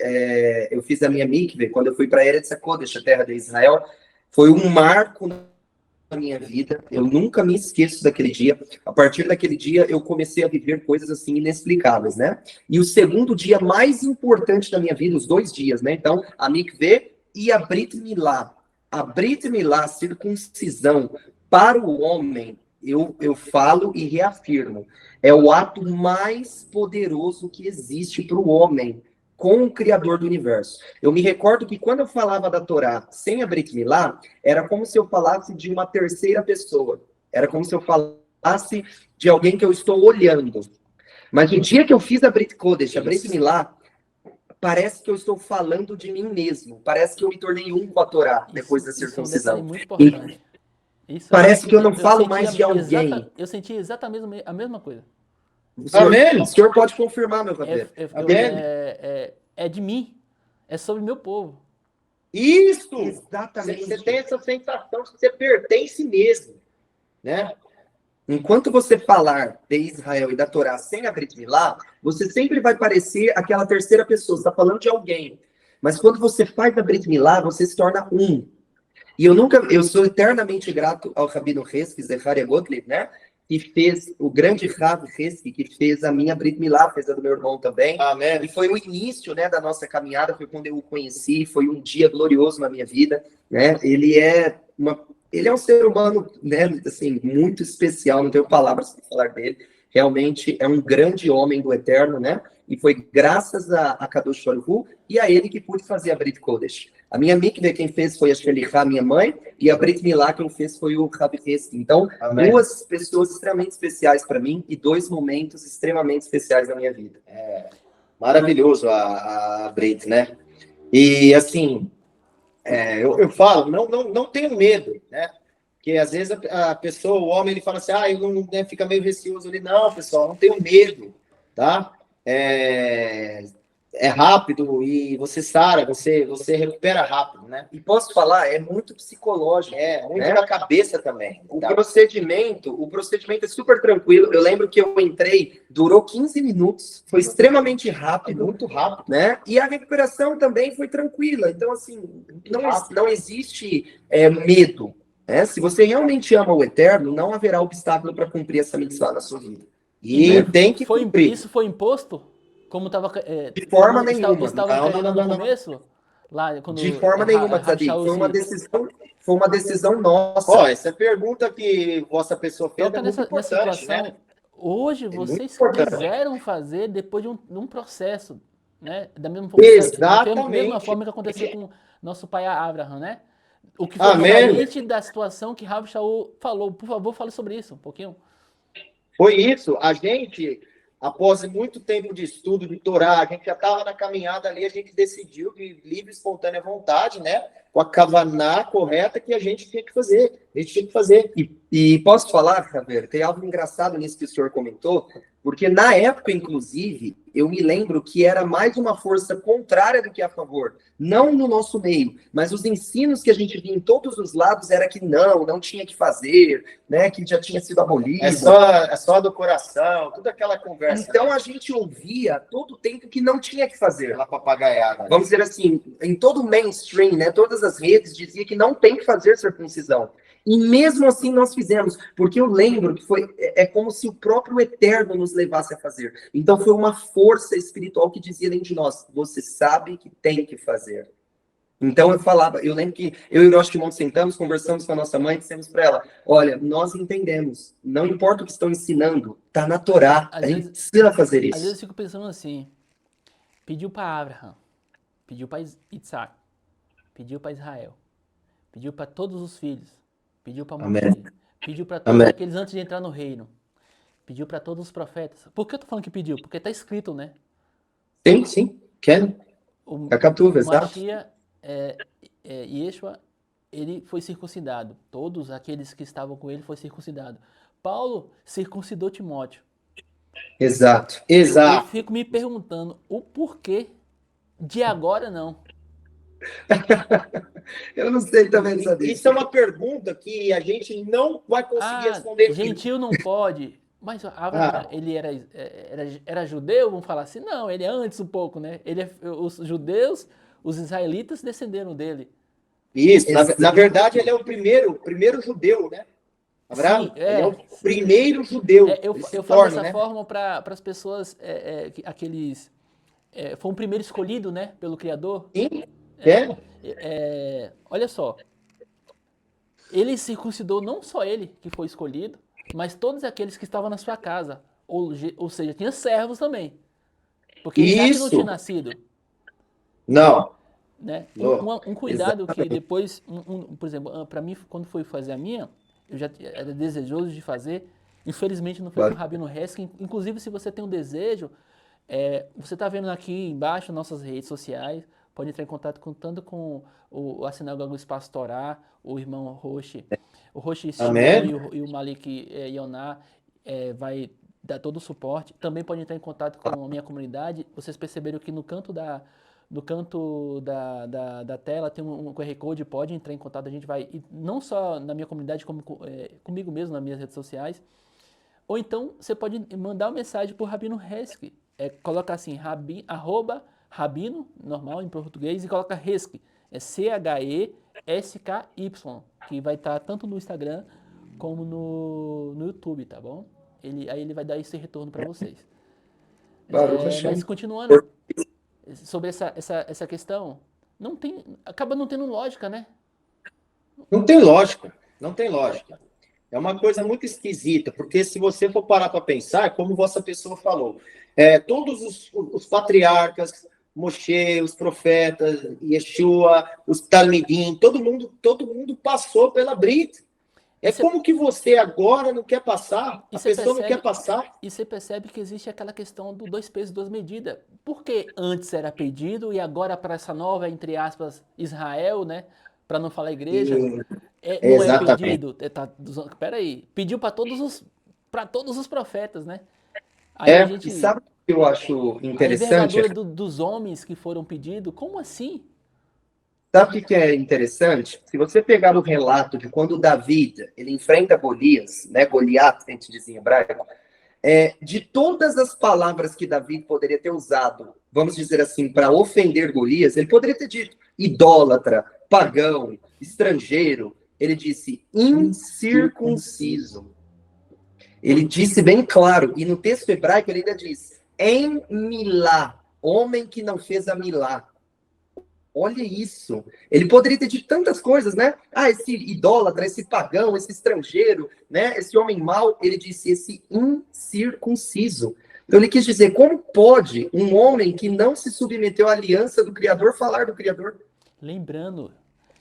eu fiz a minha mikve, quando eu fui para Eretz HaKodesh, a terra de Israel, foi um marco na minha vida, eu nunca me esqueço daquele dia. A partir daquele dia, eu comecei a viver coisas assim inexplicáveis, né? E o segundo dia mais importante da minha vida, os 2 dias, né? Então, a mikve e a Brit Milá. A Brit Milá, circuncisão, para o homem, eu falo e reafirmo, é o ato mais poderoso que existe para o homem com o Criador do Universo. Eu me recordo que quando eu falava da Torá sem a Brit Milá, era como se eu falasse de uma terceira pessoa. Era como se eu falasse de alguém que eu estou olhando. Mas no dia que eu fiz a Brit Kodesh, a Brit Milá, parece que eu estou falando de mim mesmo. Parece que eu me tornei um com a Torá depois da circuncisão. Isso é muito importante. Parece que eu não falo mais de alguém. Eu senti exatamente a mesma coisa. O senhor pode confirmar, meu cabelo. É de mim. É sobre o meu povo. Isso! Exatamente. Você tem essa sensação de que você pertence mesmo, né? Enquanto você falar de Israel e da Torá sem a Brit Milá, você sempre vai parecer aquela terceira pessoa. Você está falando de alguém. Mas quando você faz a Brit Milá, você se torna um. E eu sou eternamente grato ao Rabino Reski, Zecharia Gottlieb, né? Que fez, o grande Rav Reski, que fez a minha Brit Milá, fez a do meu irmão também. Amém. E foi o início, né, da nossa caminhada, foi quando eu o conheci, foi um dia glorioso na minha vida, né? Ele é ele é um ser humano, né, assim, muito especial, não tenho palavras para falar dele. Realmente é um grande homem do Eterno, né? E foi graças a Kadosh Baruch Hu e a ele que pude fazer a Brit Kodesh. A minha mikveh quem fez foi a Shelichá, minha mãe, e a Brit Milá quem fez foi o Rabi Hesky. Então, Amém. duas pessoas extremamente especiais para mim e dois momentos extremamente especiais na minha vida. Maravilhoso a Brit, né? E assim, eu falo, não tenho medo, né? Porque às vezes a pessoa, o homem, ele fala assim, eu não, né, fica meio receoso ali. Não, pessoal, não tenho medo, tá? É rápido e você sara, você recupera rápido, né? E posso falar, é muito psicológico. Muito né? da cabeça também. O tá? procedimento é super tranquilo. Eu lembro que eu entrei, durou 15 minutos, foi extremamente rápido, Muito rápido. né? E a recuperação também foi tranquila. Então, assim, não existe medo. Né? Se você realmente ama o Eterno, não haverá obstáculo para cumprir essa mitzvah na sua vida. E tem que cumprir. Isso foi imposto? Como estava. De forma nenhuma. Estavam querendo Não. no começo? Lá, quando De forma nenhuma, Rabi Tzadik. Shaul Foi uma decisão nossa. Ó, essa pergunta que vossa pessoa fez toca é muito nessa importante, situação. né? Hoje muito vocês importante. quiseram fazer depois de um processo, né? Da mesma forma que aconteceu com nosso pai Abraham, né? O que foi diferente da situação que Rabi Shaul falou. Por favor, fale sobre isso um pouquinho. Foi isso. A gente, após muito tempo de estudo de Torá, a gente já estava na caminhada ali, a gente decidiu de livre, espontânea vontade, né? Com a kavaná correta que a gente tinha que fazer. E posso falar, Javier, tem algo engraçado nisso que o senhor comentou, porque na época, inclusive, eu me lembro que era mais uma força contrária do que a favor. Não no nosso meio, mas os ensinos que a gente via em todos os lados era que não tinha que fazer, né? Que já tinha sido abolido. É só do coração, toda aquela conversa. Então a gente ouvia todo o tempo que não tinha que fazer. Aquela papagaiada. Vamos dizer assim, em todo o mainstream, né? Todas as redes dizia que não tem que fazer circuncisão. E mesmo assim nós fizemos, porque eu lembro que é como se o próprio Eterno nos levasse a fazer. Então foi uma força espiritual que dizia dentro de nós, você sabe que tem que fazer. Então eu lembro que eu e o Rosh Kimon sentamos, conversamos com a nossa mãe, dissemos para ela, olha, nós entendemos, não importa o que estão ensinando, tá na Torá, a gente precisa fazer isso. Às vezes eu fico pensando assim, pediu para Abraham, pediu para Isaac, pediu para Israel, pediu para todos os filhos, pediu para Moisés, pediu para todos aqueles antes de entrar no reino, pediu para todos os profetas. Por que eu tô falando que pediu? Porque está escrito, né? Sim, quero. O exato. Yeshua, ele foi circuncidado. Todos aqueles que estavam com ele foi circuncidado. Paulo circuncidou Timóteo. Exato. Eu fico me perguntando o porquê de agora não. Eu não sei também saber. Isso é uma pergunta que a gente não vai conseguir responder. Gentil não pode. Mas Abraão, ele era judeu, vamos falar assim? Não, ele é antes um pouco, né? Os judeus, os israelitas descenderam dele. Isso, na verdade ele é o primeiro judeu, né? Abraão? Sim, ele é o primeiro judeu. Eu falo dessa forma para as pessoas, aqueles... foi o primeiro escolhido, né? Pelo Criador. Sim, olha só. Ele circuncidou não só ele, que foi escolhido, mas todos aqueles que estavam na sua casa. Ou seja, tinha servos também. Porque Isaac não tinha nascido. Não. Né? Um cuidado que depois, por exemplo, para mim, quando fui fazer a minha, eu já era desejoso de fazer. Infelizmente não foi com o Rabino Heskin. Inclusive, se você tem um desejo, você está vendo aqui embaixo nossas redes sociais, pode entrar em contato tanto com a Sinagoga do Espaço Torá, o irmão Roshi, o Roshi e o Malik Yoná vai dar todo o suporte. Também pode entrar em contato com a minha comunidade. Vocês perceberam que no canto da tela tem um QR Code, pode entrar em contato, a gente vai, não só na minha comunidade, como comigo mesmo, nas minhas redes sociais. Ou então, você pode mandar uma mensagem para o Rabino Hesky, coloca assim, Rabino, normal em português, e coloca Hesky, CHESKY, que vai estar tanto no Instagram como no YouTube, tá bom? Aí ele vai dar esse retorno para vocês. Mas continuando sobre essa questão, acaba não tendo lógica, né? Não tem lógica. Não tem lógica. É uma coisa muito esquisita, porque se você for parar para pensar, como vossa pessoa falou, todos os patriarcas, Moshe, os profetas, Yeshua, os Talmidim, todo mundo passou pela Brit. E você Como que você agora não quer passar? e A você pessoa não quer percebe, passar? e você percebe que existe aquela questão do dois pesos, duas medidas. Por que antes era pedido e agora para essa nova, entre aspas, Israel, né? Para não falar igreja, E- não é exatamente. pedido? Peraí, pediu para todos os profetas, né? Aí a E gente, sabe o que eu acho a interessante? envergadura dos homens que foram pedidos, como assim? Sabe o que é interessante? Se você pegar o relato de quando Davi ele enfrenta Golias, né, Goliat, a gente diz em hebraico, de todas as palavras que Davi poderia ter usado, vamos dizer assim, para ofender Golias, ele poderia ter dito idólatra, pagão, estrangeiro. Ele disse incircunciso. Ele disse bem claro, e no texto hebraico ele ainda diz em milá, homem que não fez a milá. Olha isso. Ele poderia ter dito tantas coisas, né? Ah, esse idólatra, esse pagão, esse estrangeiro, né? Esse homem mau, ele disse esse incircunciso. Então ele quis dizer, como pode um homem que não se submeteu à aliança do Criador falar do Criador? Lembrando,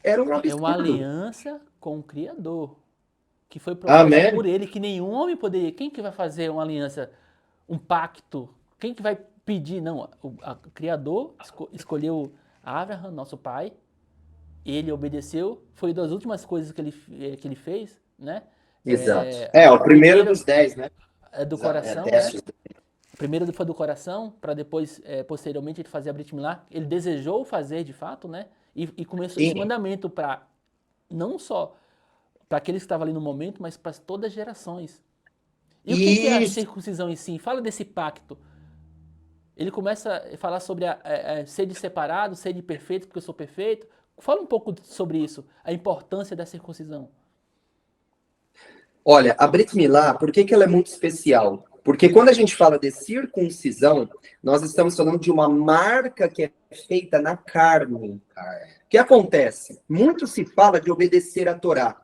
Era um é uma absurdo. aliança com o Criador, que foi proposta Amém? por ele, que nenhum homem poderia. Quem que vai fazer uma aliança, um pacto? Quem que vai pedir? Não, o Criador escolheu Abraham, nosso pai, ele obedeceu, foi das últimas coisas que ele fez, né? Exato. O primeiro Primeiro dos 10, né? é do coração, né? Testes. Primeiro foi do coração, para depois, posteriormente, ele fazer a Brit Milá. Ele desejou fazer, de fato, né? E começou esse Sim. mandamento para, não só para aqueles que estavam ali no momento, mas para todas as gerações. E o que é a Isso. circuncisão em si? Fala desse pacto. Ele começa a falar sobre ser de separado, ser de perfeito, porque eu sou perfeito. Fala um pouco sobre isso, a importância da circuncisão. Olha, a Brit Milá, por que ela é muito especial? Porque quando a gente fala de circuncisão, nós estamos falando de uma marca que é feita na carne. O que acontece? Muito se fala de obedecer à Torá,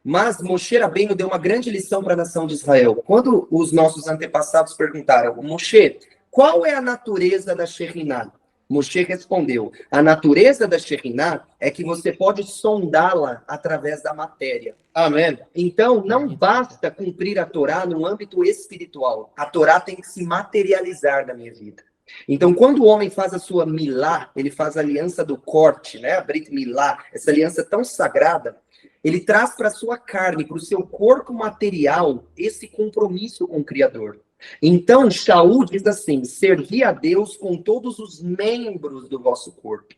mas Moshe Rabbeinu deu uma grande lição para a nação de Israel. Quando os nossos antepassados perguntaram, Moshe, qual é a natureza da Shekhinah? Moshe respondeu, a natureza da Shekhinah é que você pode sondá-la através da matéria. Amém. Então, não Bonito. basta cumprir a Torá no âmbito espiritual. A Torá tem que se materializar na minha vida. Então, quando o homem faz a sua milá, ele faz a aliança do corte, né? A Brit Milá, essa aliança tão sagrada, ele traz para a sua carne, para o seu corpo material, esse compromisso com o Criador. Então, Shaul diz assim: servi a Deus com todos os membros do vosso corpo.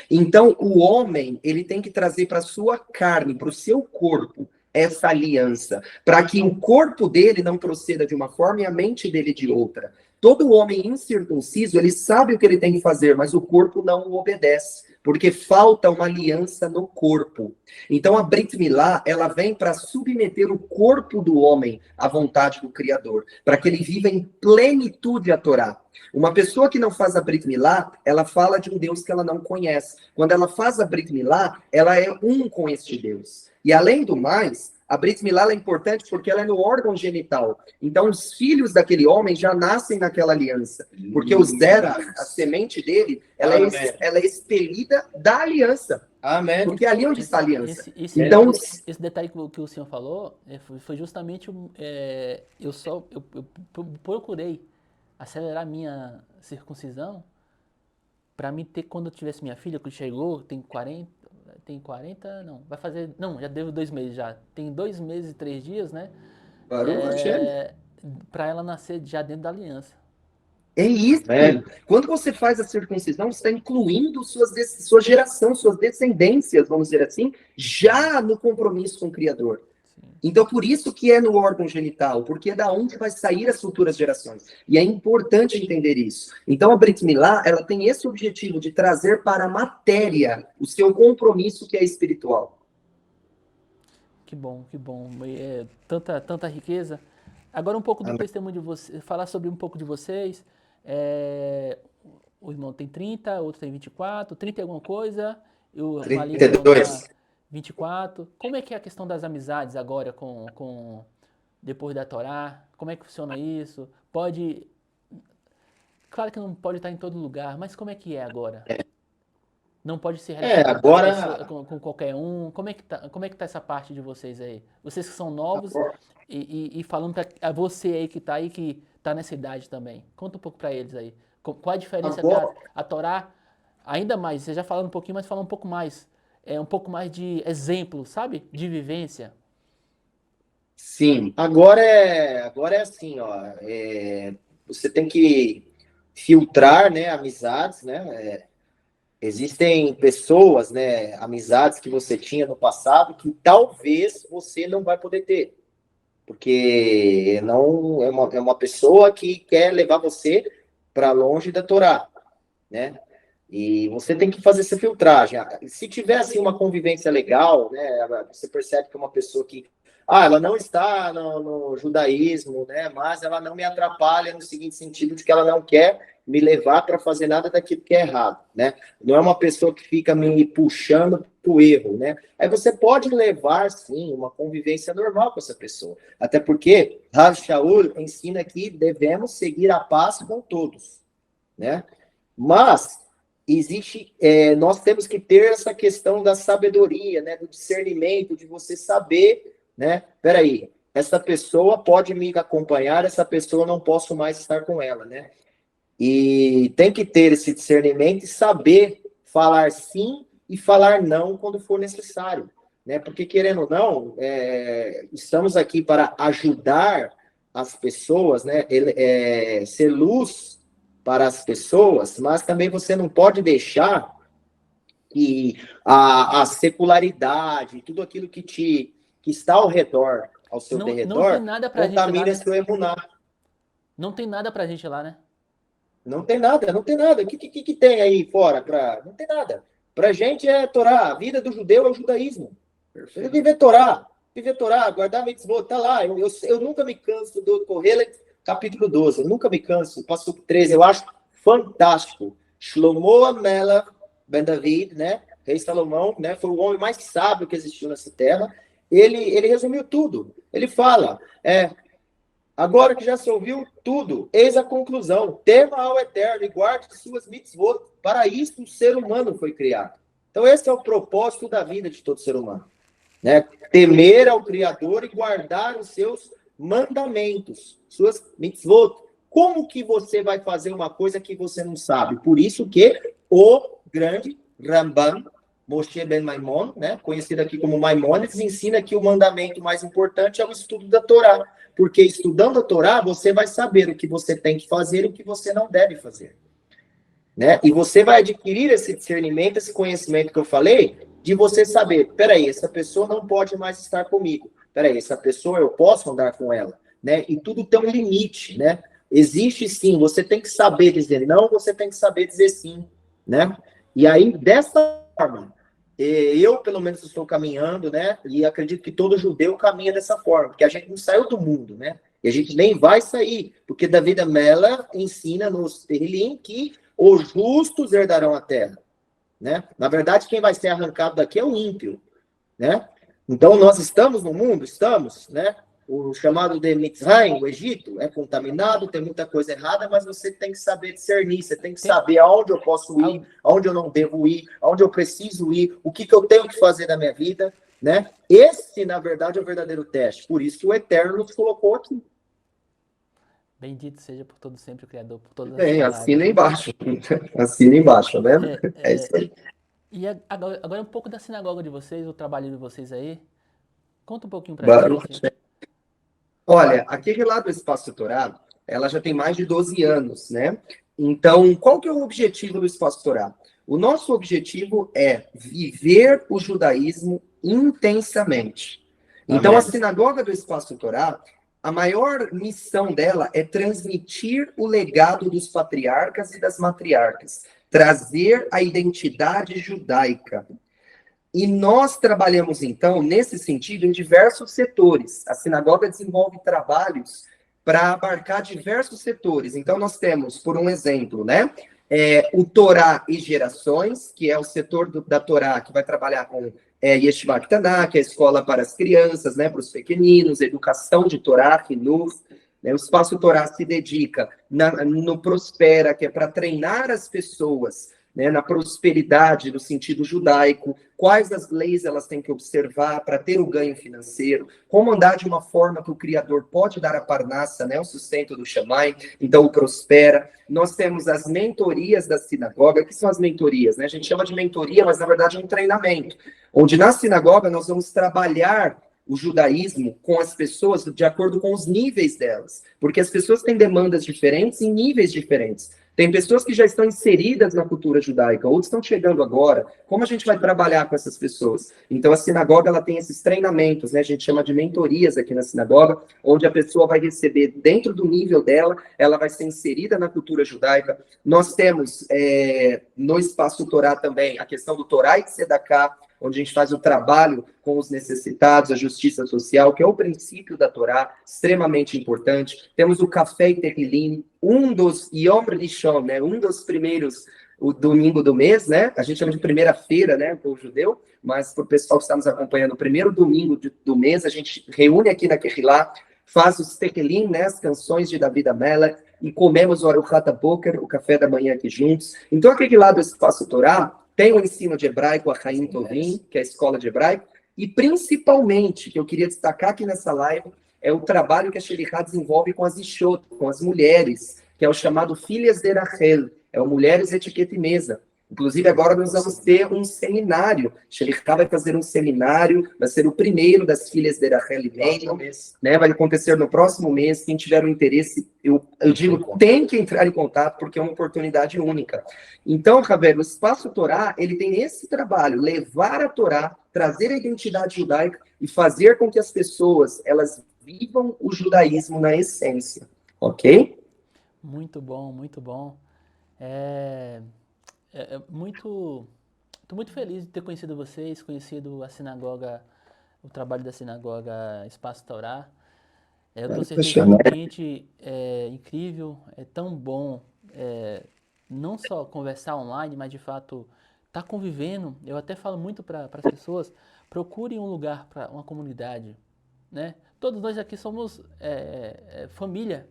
Então, o homem, ele tem que trazer para a sua carne, para o seu corpo, essa aliança, para que o corpo dele não proceda de uma forma e a mente dele de outra. Todo homem incircunciso, ele sabe o que ele tem que fazer, mas o corpo não o obedece, porque falta uma aliança no corpo. Então, a Brit Milá, ela vem para submeter o corpo do homem à vontade do Criador, para que ele viva em plenitude a Torá. Uma pessoa que não faz a Brit Milá, ela fala de um Deus que ela não conhece. Quando ela faz a Brit Milá, ela é um com este Deus. E além do mais, a Brit Milá é importante porque ela é no órgão genital. Então, os filhos daquele homem já nascem naquela aliança. Porque o Zera, a semente dele, ela é expelida da aliança. Amém. Porque é ali onde está a aliança. Então, Então, esse detalhe que o senhor falou foi justamente eu procurei acelerar minha circuncisão para mim ter, quando eu tivesse minha filha, que chegou, tem 40, não, vai fazer, não, já deu 2 meses já, tem 2 meses e 3 dias, né, Baruch Hashem. para ela nascer já dentro da aliança. É isso. Amém. Quando você faz a circuncisão, você está incluindo sua geração, suas descendências, vamos dizer assim, já no compromisso com o Criador. Sim. Então, por isso que é no órgão genital, porque é da onde vai sair as futuras gerações. E é importante entender isso. Então, a Brit Milá, ela tem esse objetivo de trazer para a matéria o seu compromisso que é espiritual. Que bom, que bom. Tanta riqueza. Agora um pouco do Amém. testemunho de vocês, falar sobre um pouco de vocês. O irmão tem 30, outro tem 24, 30 e alguma coisa. E o Malik 32. 24. Como é que é a questão das amizades agora depois da Torá? Como é que funciona isso? Pode, claro que não pode estar em todo lugar, mas como é que é agora? Não pode se relacionar Agora, com qualquer um. Como é que tá essa parte de vocês aí? Vocês que são novos e falando pra a você aí que tá aí, que tá nessa idade também. Conta um pouco pra eles aí. Qual a diferença que agora, a Torá, ainda mais, você já falou um pouquinho, mas fala um pouco mais. É um pouco mais de exemplo, sabe? De vivência. Sim. agora é assim, ó, você tem que filtrar, né, amizades, né? Existem pessoas, né, amizades que você tinha no passado que talvez você não vai poder ter, porque não é uma pessoa que quer levar você para longe da Torá, né? E você tem que fazer essa filtragem. Se tiver assim uma convivência legal, né, você percebe que é uma pessoa que ela não está no judaísmo, né, mas ela não me atrapalha no seguinte sentido de que ela não quer me levar para fazer nada daquilo que é errado, né? Não é uma pessoa que fica me puxando para o erro, né? Aí você pode levar, sim, uma convivência normal com essa pessoa. Até porque Rav Shaul ensina que devemos seguir a paz com todos, né? Mas nós temos que ter essa questão da sabedoria, né, do discernimento, de você saber, né, peraí, essa pessoa pode me acompanhar, essa pessoa não posso mais estar com ela, né? E tem que ter esse discernimento e saber falar sim e falar não quando for necessário, né? Porque, querendo ou não, estamos aqui para ajudar as pessoas, né? Ser luz para as pessoas, mas também você não pode deixar que a secularidade, tudo aquilo que está ao redor, ao seu Não tem derredor, nada pra gente lá, contamine a né? sua emuná. Não tem nada pra gente lá, né? Não tem nada, não tem nada. O que tem aí fora? Não tem nada. Para a gente é Torá. A vida do judeu é o judaísmo. Perfeito. Viver Torá, guardar mitzvot, tá lá. Eu nunca me canso do Kohelet, capítulo 12. Eu nunca me canso. Passo 13, eu acho fantástico. Shlomo Amelach Ben David, né? Rei Salomão, né? Foi o homem mais sábio que existiu nessa terra. Ele resumiu tudo. Ele fala, agora que já se ouviu tudo, eis a conclusão. Tema ao Eterno e guarde suas mitzvot. Para isso o ser humano foi criado. Então esse é o propósito da vida de todo ser humano, né? Temer ao Criador e guardar os seus mandamentos, suas mitzvot. Como que você vai fazer uma coisa que você não sabe? Por isso que o grande Rambam, Moshe Ben Maimon, né, conhecido aqui como Maimônides, ensina que o mandamento mais importante é o estudo da Torá, porque estudando a Torá, você vai saber o que você tem que fazer e o que você não deve fazer, né? E você vai adquirir esse discernimento, esse conhecimento que eu falei, de você saber, peraí, essa pessoa não pode mais estar comigo, peraí, essa pessoa eu posso andar com ela, né? E tudo tem um limite, né? Existe sim, você tem que saber dizer não, você tem que saber dizer sim, né? E aí, dessa forma, eu, pelo menos, estou caminhando, né? E acredito que todo judeu caminha dessa forma, porque a gente não saiu do mundo, né? E a gente nem vai sair, porque David Amela ensina nos Terrilim que os justos herdarão a terra, né? Na verdade, quem vai ser arrancado daqui é o ímpio, né? Então, nós estamos no mundo? Estamos, né? O chamado de Mitzrayim, o Egito, é contaminado, tem muita coisa errada, mas você tem que saber discernir, você tem que saber aonde eu posso ir, aonde eu não devo ir, aonde eu preciso ir, o que eu tenho que fazer na minha vida, né? Esse, na verdade, é o verdadeiro teste. Por isso que o Eterno nos colocou aqui. Bendito seja por todo sempre o Criador, por todas as Bem, palavras. assina embaixo. Assina embaixo, tá vendo? É isso aí. E agora um pouco da sinagoga de vocês, o trabalho de vocês aí. Conta um pouquinho pra Baruch gente. Hashem. Olha, aquele lá do Espaço Torá, ela já tem mais de 12 anos, né? Então, qual que é o objetivo do Espaço Torá? O nosso objetivo é viver o judaísmo intensamente. Então, Amém. a sinagoga do Espaço Torá, a maior missão dela é transmitir o legado dos patriarcas e das matriarcas, trazer a identidade judaica. E nós trabalhamos, então, nesse sentido, em diversos setores. A sinagoga desenvolve trabalhos para abarcar diversos setores. Então, nós temos, por um exemplo, né, o Torá e Gerações, que é o setor da Torá que vai trabalhar com Yeshivat Taná, que é a escola para as crianças, né, para os pequeninos, educação de Torá, Hinur, né, o Espaço Torá se dedica no Prospera, que é para treinar as pessoas, né, na prosperidade, no sentido judaico, quais as leis elas têm que observar para ter o ganho financeiro, como andar de uma forma que o Criador pode dar a parnassa, né, o sustento do Shammai, então o Prospera. Nós temos as mentorias da sinagoga. O que são as mentorias? Né? A gente chama de mentoria, mas na verdade é um treinamento, onde na sinagoga nós vamos trabalhar o judaísmo com as pessoas de acordo com os níveis delas, porque as pessoas têm demandas diferentes em níveis diferentes. Tem pessoas que já estão inseridas na cultura judaica, outros estão chegando agora. Como a gente vai trabalhar com essas pessoas? Então, a sinagoga ela tem esses treinamentos, né? A gente chama de mentorias aqui na sinagoga, onde a pessoa vai receber, dentro do nível dela, ela vai ser inserida na cultura judaica. Nós temos, no Espaço Torá também, a questão do Torá e Tzedaká, onde a gente faz o trabalho com os necessitados, a justiça social, que é o princípio da Torá, extremamente importante. Temos o Café e Terrilim, um dos Yom Rishon, né, um dos primeiros, o domingo do mês, né, a gente chama de primeira-feira, né, para o judeu, mas para o pessoal que está nos acompanhando, o primeiro domingo do mês, a gente reúne aqui na Kehilá, faz os Tekelim, né, as canções de David Amelech, e comemos o Aruchat Boker, o café da manhã aqui juntos. Então, aquele lado do Espaço Torá, tem o ensino de hebraico, a Chaim Tovim, que é a escola de hebraico, e principalmente, que eu queria destacar aqui nessa live, é o trabalho que a Shelichá desenvolve com as Ishot, com as mulheres, que é o chamado Filhas de Rachel, é o Mulheres Etiqueta e Mesa. Inclusive, agora nós vamos ter um seminário. Shelichá vai fazer um seminário, vai ser o primeiro das Filhas de Rachel e Meir, né? Vai acontecer no próximo mês. Quem tiver um interesse, eu digo, tem que entrar em contato, porque é uma oportunidade única. Então, Javier, o Espaço Torá, ele tem esse trabalho, levar a Torá, trazer a identidade judaica e fazer com que as pessoas, elas vivam o judaísmo na essência, ok? Muito bom, muito bom. É, estou muito feliz de ter conhecido vocês, conhecido a sinagoga, o trabalho da sinagoga Espaço Torá. Eu tenho certeza que é um ambiente incrível, é tão bom, não só conversar online, mas de fato estar convivendo. Eu até falo muito para as pessoas, procurem um lugar para uma comunidade, né? Todos nós aqui somos família.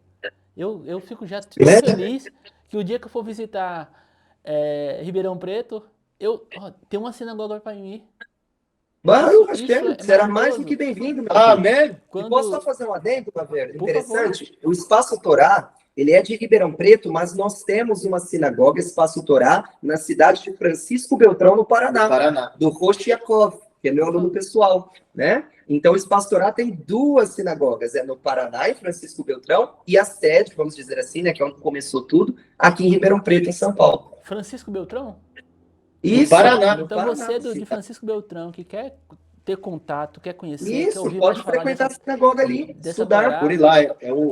Eu fico já tão feliz que o dia que eu for visitar Ribeirão Preto, tem uma sinagoga para mim ir. Baruch Isso Hashem, é será mais do maravilhoso. que bem-vindo, meu Amém. filho. E posso só fazer um adendo, Javier? Por favor. Interessante. O Espaço Torá, ele é de Ribeirão Preto, mas nós temos uma sinagoga, Espaço Torá, na cidade de Francisco Beltrão, no Paraná, do Rosh Yaakov, que é meu aluno pessoal, né? Então, o Espaço Torá tem duas sinagogas, no Paraná, em Francisco Beltrão, e a sede, vamos dizer assim, né, que é onde começou tudo, aqui em Ribeirão Preto, em São Paulo. Francisco Beltrão? Isso, Paraná. Então você de Francisco Beltrão, que quer ter contato, quer conhecer, quer Isso, ouvir pode mais falar frequentar a sinagoga ali, estudar. Torá, Por ir lá,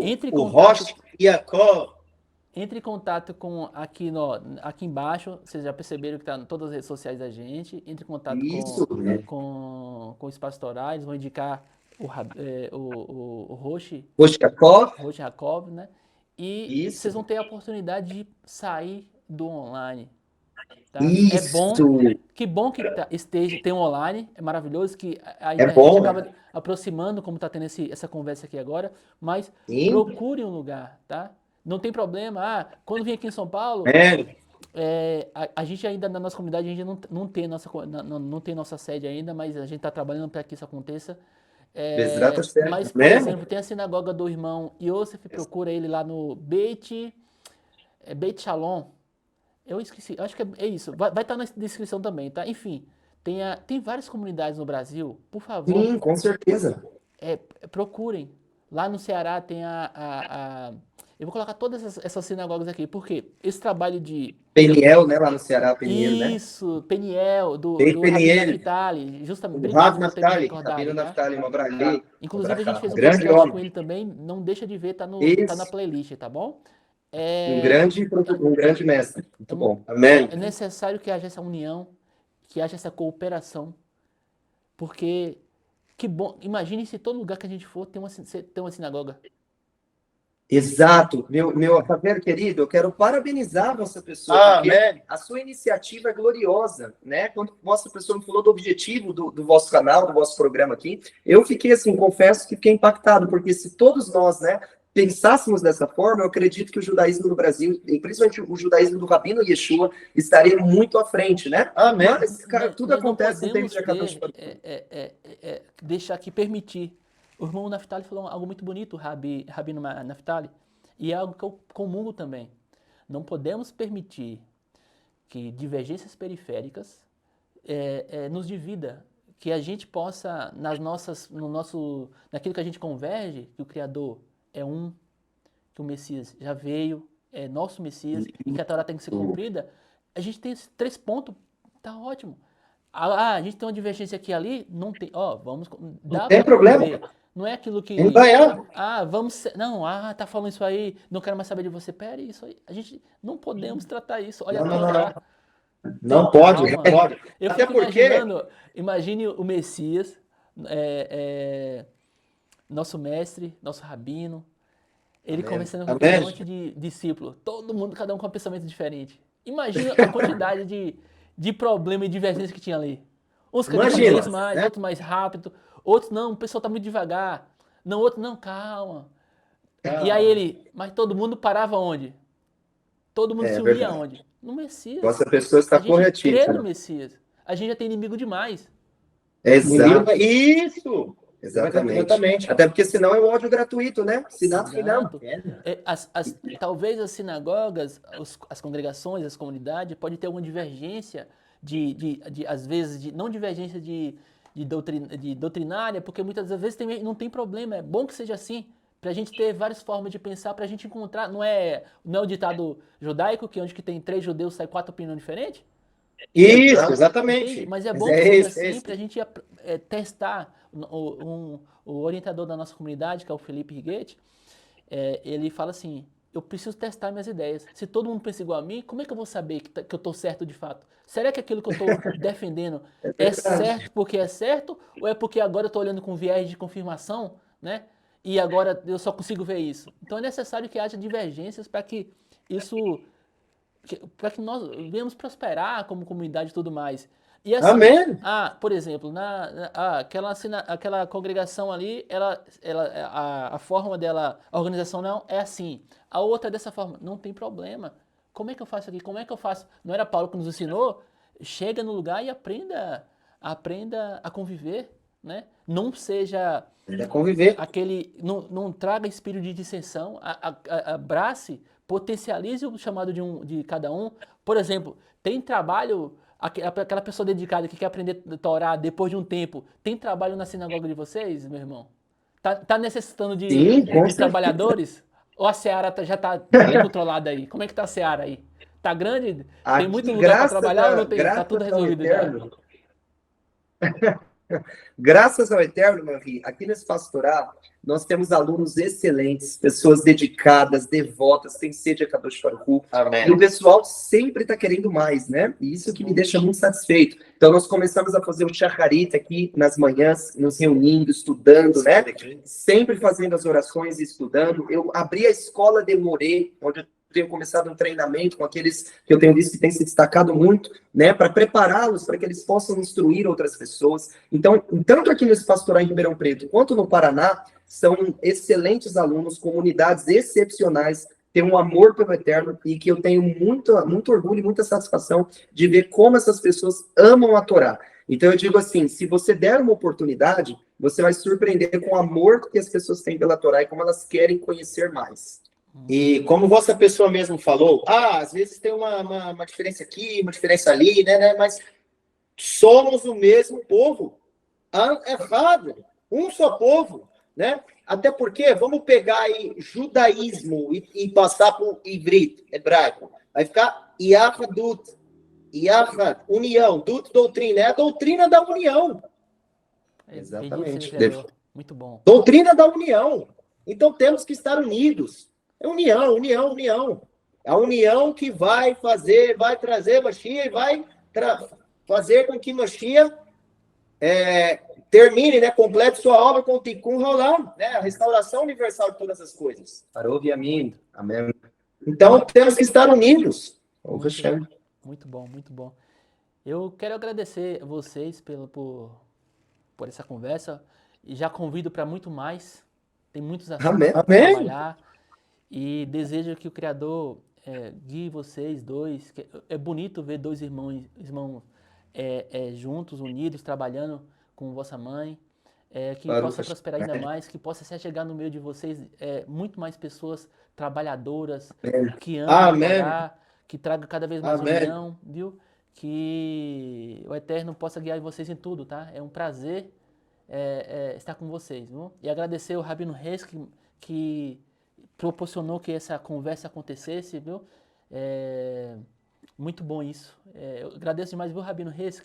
entre em o contato, Rosh Yaakov. entre em contato com aqui embaixo, vocês já perceberam que está em todas as redes sociais da gente, entre em contato Isso. com o Espaço Torá, eles vão indicar o Rosh Jacob, né? E Isso. vocês vão ter a oportunidade de sair do online. Tá? Isso. É bom, que bom que tem um online, é maravilhoso que a É internet bom, acaba aproximando, como está tendo essa conversa aqui agora, mas Sim. procure um lugar, tá? Não tem problema, quando vem aqui em São Paulo, a gente ainda, na nossa comunidade, a gente não tem nossa sede ainda, mas a gente está trabalhando para que isso aconteça. Mas, por exemplo, tem a sinagoga do irmão Yosef, procura ele lá no Beit Shalom. Eu esqueci, acho que é isso. Vai estar na descrição também, tá? Enfim, tem várias comunidades no Brasil, por favor. Sim, com certeza. Procurem. Lá no Ceará tem eu vou colocar todas essas sinagogas aqui, porque esse trabalho de... Peniel, né? Lá no Ceará, Peniel, né? Isso, Peniel, do Peniel. Rabino Naftali. Justamente, O obrigado Rav por ter me Naftali, recordado. Rabino Tá? Naftali, um abraço. Inclusive, a gente fez um Grande podcast homem. com ele também, não deixa de ver, tá na playlist, tá bom? Um grande mestre. Muito bom. Amém. É necessário que haja essa união, que haja essa cooperação, porque que bom. Imagine se todo lugar que a gente for tem uma sinagoga. Exato, meu Javier querido, eu quero parabenizar a vossa pessoa, porque Amém. a sua iniciativa é gloriosa, né? Quando a vossa pessoa me falou do objetivo do vosso canal, do vosso programa aqui, eu fiquei assim, confesso que fiquei impactado, porque se todos nós, né, pensássemos dessa forma, eu acredito que o judaísmo no Brasil, e principalmente o judaísmo do Rabino Yeshua, estaria muito à frente, né? Amém. Mas, cara, tudo Nós não acontece no tempo podemos de Akadosh Baruch deixar aqui permitir. O irmão Naftali falou algo muito bonito, Rabino Naftali, e é algo que eu comungo também. Não podemos permitir que divergências periféricas nos divida, que a gente possa, naquilo que a gente converge, que o Criador é um, que o Messias já veio, é nosso Messias, e que a Torá tem que ser cumprida, a gente tem esses 3 pontos, tá ótimo. A gente tem uma divergência aqui e ali, não tem, vamos, dá Não tem para problema. conviver. Não é aquilo que, tá falando isso aí, não quero mais saber de você, pera isso aí, a gente não podemos tratar isso, olha a Torá. Não pode, Calma. não pode. Eu Até fico porque... imaginando, imagine o Messias, nosso mestre, nosso rabino, ele Amém. conversando com Amém. aquele monte de discípulos, todo mundo, cada um com um pensamento diferente. Imagina a quantidade de problema e divergência que tinha ali. Uns querendo fazer isso mais, né? outros mais rápido, outros não, o pessoal tá muito devagar. Não, outro não, calma. E aí ele, mas todo mundo parava onde? Todo mundo se unia verdade. onde? No Messias. Nossa pessoa está A gente crê corretíssima. no Messias. A gente já tem inimigo demais. Exato. Isso! Exatamente. Até porque senão é um ódio gratuito, né? Senão, Exato. Talvez as sinagogas, as congregações, as comunidades, pode ter alguma divergência às vezes, não divergência de doutrinária, porque muitas vezes não tem problema. É bom que seja assim, para a gente ter várias formas de pensar, para a gente encontrar. Não é o ditado judaico, que onde que tem 3 judeus sai 4 opiniões diferentes? Isso, exatamente. Entende? Mas é bom que seja assim, para a gente testar. O orientador da nossa comunidade, que é o Felipe Righetti, ele fala assim, eu preciso testar minhas ideias. Se todo mundo pensa igual a mim, como é que eu vou saber que eu estou certo de fato? Será que aquilo que eu estou defendendo é certo porque é certo? Ou é porque agora eu estou olhando com viés de confirmação, né? E agora eu só consigo ver isso. Então é necessário que haja divergências para que nós venhamos prosperar como comunidade e tudo mais. E assim, Amém. por exemplo, aquela congregação ali, a forma dela, a organização não é assim. A outra é dessa forma. Não tem problema. Como é que eu faço aqui? Como é que eu faço? Não era Paulo que nos ensinou? Chega no lugar e aprenda a conviver, né? Não seja conviver. não traga espírito de dissensão, abrace, potencialize o chamado de cada um. Por exemplo, tem trabalho, aquela pessoa dedicada que quer aprender a Torá depois de um tempo, tem trabalho na sinagoga de vocês, meu irmão? Tá necessitando de trabalhadores? Ou a seara já tá bem controlada aí? Como é que tá a seara aí? Tá grande? Tem muito lugar para trabalhar ou não tem? Tá tudo resolvido já? Graças ao Eterno, meu filho, aqui nesse pastoral, nós temos alunos excelentes, pessoas dedicadas, devotas, têm sede a Kadosh Baruch Hu. Amém. E o pessoal sempre está querendo mais, né? E isso que me deixa muito satisfeito. Então, nós começamos a fazer o Shacharit aqui nas manhãs, nos reunindo, estudando, né? Sempre fazendo as orações e estudando. Eu abri a escola de Moré, onde eu tenho começado um treinamento com aqueles que eu tenho visto que têm se destacado muito, né, para prepará-los para que eles possam instruir outras pessoas. Então, tanto aqui nesse pastoral em Ribeirão Preto, quanto no Paraná, são excelentes alunos, comunidades excepcionais, têm um amor pelo Eterno e que eu tenho muito orgulho e muita satisfação de ver como essas pessoas amam a Torá. Então, eu digo assim, se você der uma oportunidade, você vai se surpreender com o amor que as pessoas têm pela Torá e como elas querem conhecer mais. E como vossa pessoa mesmo falou, às vezes tem uma diferença aqui, uma diferença ali, né? Mas somos o mesmo povo. Errado. Um só povo, né? Até porque, vamos pegar aí judaísmo e passar para o hebraico. Vai ficar Yahadut. Yahad, união. Dut, doutrina. É a doutrina da união. Exatamente. Muito bom. Doutrina da união. Então temos que estar unidos. É união. A união que vai trazer Mashiach e vai fazer com que Mashiach termine, né, complete sua obra com o Tikkun Olam, né, a restauração universal de todas as coisas. Parou, Amém. Amém. Então, temos que estar unidos. Muito bom, muito bom. Eu quero agradecer vocês por essa conversa e já convido para muito mais. Tem muitos assuntos Amém. para trabalhar e desejo que o Criador guie vocês dois. É bonito ver dois irmãos juntos, unidos, trabalhando com vossa mãe. Que possa prosperar ainda mais, que possa se chegar no meio de vocês muito mais pessoas trabalhadoras, que amam trabalhar, que tragam cada vez mais união, viu? Que o Eterno possa guiar vocês em tudo, tá? É um prazer estar com vocês, viu? E agradecer o Rabino Reis que proporcionou que essa conversa acontecesse, viu? Muito bom isso. Eu agradeço demais, viu, Rabino Reis?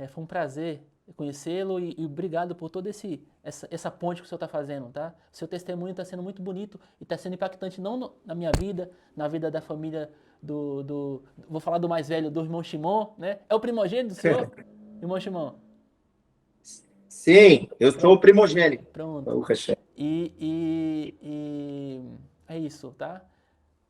Foi um prazer conhecê-lo e obrigado por toda essa ponte que o senhor está fazendo, tá? O seu testemunho está sendo muito bonito e está sendo impactante não na minha vida, na vida da família vou falar do mais velho, do irmão Shimon, né? É o primogênito do senhor, irmão Shimon? Sim, eu sou o primogênito. Pronto. E é isso, tá?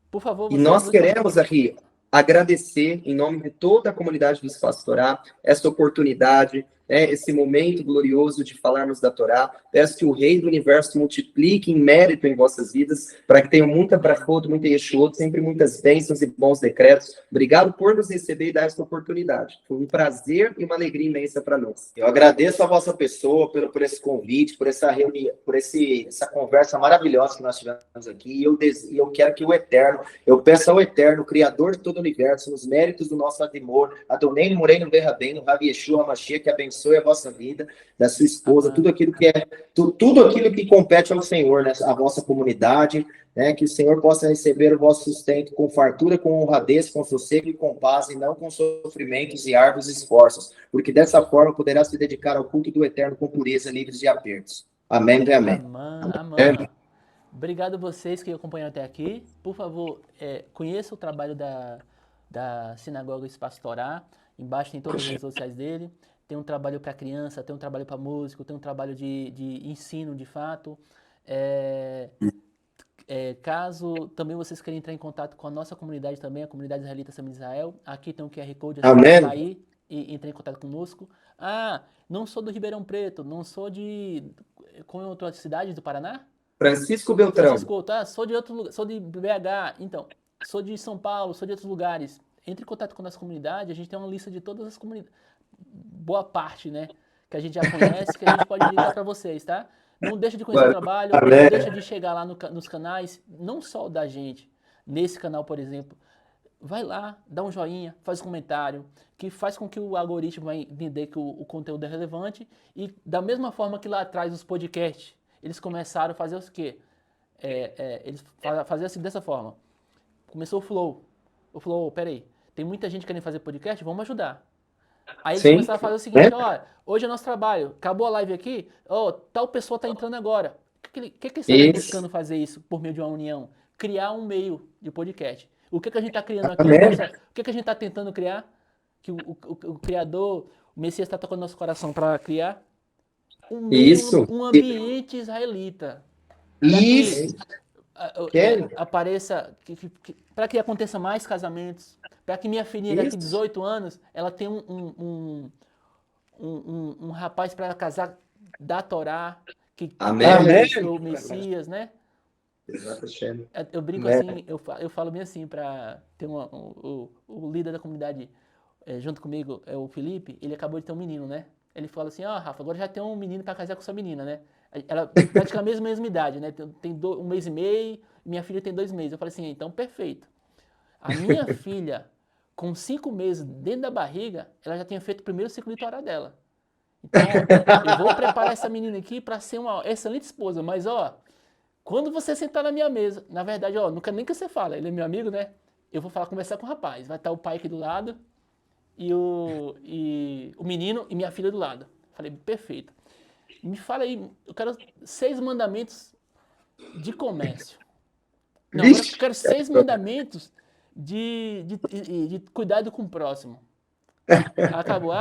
Por favor, E nós queremos aqui agradecer, em nome de toda a comunidade do Espaço Torá, essa oportunidade, esse momento glorioso de falarmos da Torá. Peço que o Rei do Universo multiplique em mérito em vossas vidas, para que tenham muita brachot, muita yeshut, sempre muitas bênçãos e bons decretos. Obrigado por nos receber e dar essa oportunidade. Foi um prazer e uma alegria imensa para nós. Eu agradeço a vossa pessoa por esse convite, por essa reunião, essa conversa maravilhosa que nós tivemos aqui. E eu quero que o Eterno, eu peço ao Eterno, Criador de todo o universo, nos méritos do nosso Adimor, Adonai Moreno Berrabeno, Rabi Yeshua Hamashia, que abençoe a vossa vida, da sua esposa, tudo aquilo que compete ao Senhor, né, a vossa comunidade, né, que o Senhor possa receber o vosso sustento com fartura, com honradez, com sossego e com paz, e não com sofrimentos e árduos esforços, porque dessa forma poderá se dedicar ao culto do Eterno com pureza, livres de apertos. Amém e amém. Amém. Obrigado a vocês que acompanharam até aqui. Por favor, conheça o trabalho da Sinagoga Espaço Torá. Embaixo tem todas as redes sociais dele. Tem um trabalho para criança, tem um trabalho para músico, tem um trabalho de ensino, de fato. Caso também vocês queiram entrar em contato com a nossa comunidade também, a comunidade israelita Assembleia de Israel, aqui tem um QR Code, é só sair e entrar em contato conosco. Não sou do Ribeirão Preto, não sou de... Qual é outra cidade do Paraná? Francisco Beltrão. Francisco, tá? Sou de outro lugar, sou de BH, então, sou de São Paulo, sou de outros lugares. Entre em contato com a nossa comunidade, a gente tem uma lista de todas as comunidades, boa parte, né, que a gente já conhece, que a gente pode ligar para vocês, tá? Não deixa de conhecer o trabalho, não deixa de chegar lá nos canais, não só da gente, nesse canal, por exemplo. Vai lá, dá um joinha, faz um comentário, que faz com que o algoritmo vai entender que o conteúdo é relevante. E da mesma forma que lá atrás os podcasts, eles começaram a fazer o quê? Eles faziam assim, dessa forma. Começou o Flow. O Flow, peraí, tem muita gente querendo fazer podcast, vamos ajudar. Aí eles começaram a fazer o seguinte, hoje é nosso trabalho, acabou a live aqui, tal pessoa está entrando agora. O que eles estão buscando fazer isso por meio de uma união? Criar um meio de podcast. O que a gente está criando aqui? O que a gente está tentando criar? Que o Criador, o Messias está tocando no nosso coração para criar um ambiente israelita. Isso. Apareça, para que aconteça mais casamentos, para que minha filhinha daqui 18 anos, ela tenha um rapaz para casar da Torá, que é o Messias, né? Eu brinco assim, eu falo bem assim, para ter o líder da comunidade junto comigo, é o Felipe, ele acabou de ter um menino, né? Ele fala assim, Rafa, agora já tem um menino para casar com sua menina, né? Ela praticamente a mesma idade, né? Tem 1 mês e meio, minha filha tem 2 meses. Eu falei assim, então perfeito. A minha filha, com 5 meses dentro da barriga, ela já tinha feito o primeiro ciclo de Torá dela. Então, eu vou preparar essa menina aqui para ser uma excelente esposa, mas quando você sentar na minha mesa, na verdade, não quero nem que você fale, ele é meu amigo, né? Eu vou conversar com o rapaz, vai estar o pai aqui do lado e o menino e minha filha do lado. Falei, perfeito. Me fala aí, eu quero 6 mandamentos de comércio. Não, agora eu quero 6 mandamentos de cuidado com o próximo. Acabou,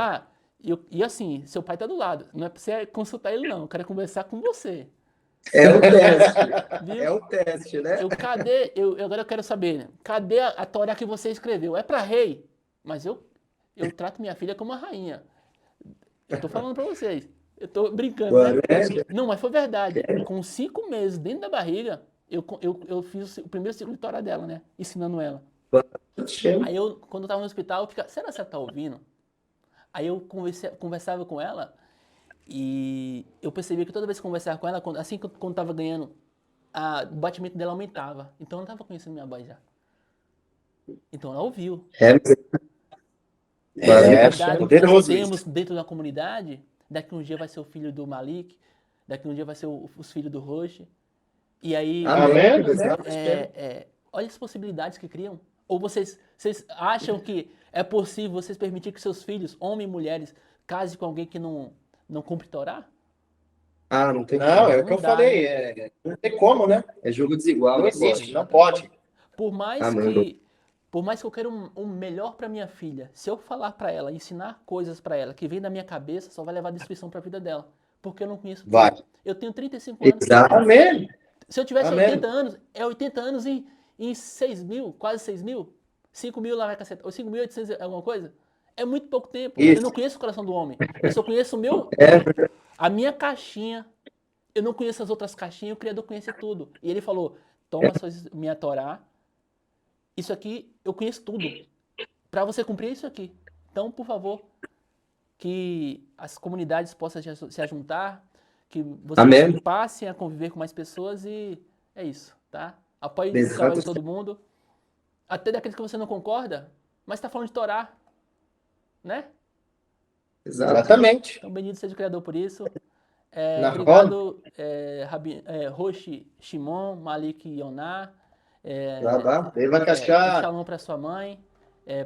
E assim, seu pai tá do lado. Não é pra você consultar ele, não. Eu quero conversar com você. É o teste. Viu? É o teste, né? Agora eu quero saber, né? Cadê a Torá que você escreveu? É para rei, mas eu trato minha filha como uma rainha. Eu tô falando para vocês. Eu tô brincando, né? Não, mas foi verdade. Com 5 meses dentro da barriga, eu fiz o primeiro ciclo de Torá dela, né? Ensinando ela. Aí quando eu tava no hospital, eu ficava, será que ela tá ouvindo? Aí eu conversava com ela e eu percebi que toda vez que eu conversava com ela, assim que quando tava ganhando, o batimento dela aumentava. Então ela estava conhecendo minha voz já. Então ela ouviu. É Verdade que nós poderoso temos isso. dentro da comunidade, daqui um dia vai ser o filho do Malik, daqui um dia vai ser os filhos do Roche. E aí, Amém? olha as possibilidades que criam. Ou vocês acham que é possível vocês permitir que seus filhos, homens e mulheres, casem com alguém que não cumpre Torá? Não tem Não, como. é o que eu falei. Não tem como, né? É jogo desigual. Não existe, não pode. Por mais que eu queira um melhor para minha filha, se eu falar para ela, ensinar coisas para ela que vem da minha cabeça, só vai levar destruição para a vida dela. Porque eu não conheço tudo. Vai. Eu tenho 35 anos. Exato. Amém. Se eu tivesse Amém. 80 anos, é 80 anos em 6 mil, quase 6 mil. 5 mil lá vai cacetar. Ou 5.800 alguma coisa. É muito pouco tempo. Isso. Eu não conheço o coração do homem. Eu só conheço a minha caixinha. Eu não conheço as outras caixinhas, o Criador conhece tudo. E ele falou, toma minha Torá. Isso aqui, eu conheço tudo. Para você cumprir isso aqui. Então, por favor, que as comunidades possam se ajuntar, que vocês passem a conviver com mais pessoas e é isso, tá? Apoie o trabalho de todo mundo. Até daqueles que você não concorda, mas está falando de Torá, né? Exatamente. Então, bendito seja o Criador por isso. Obrigado, Roshi, Shimon, Malik e Yoná. Shalom para sua mãe,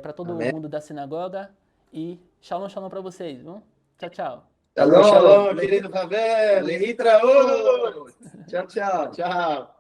para todo mundo da sinagoga e shalom para vocês, viu? Tchau, tchau. Shalom, querido Ravel. Tchau, tchau. Tchau.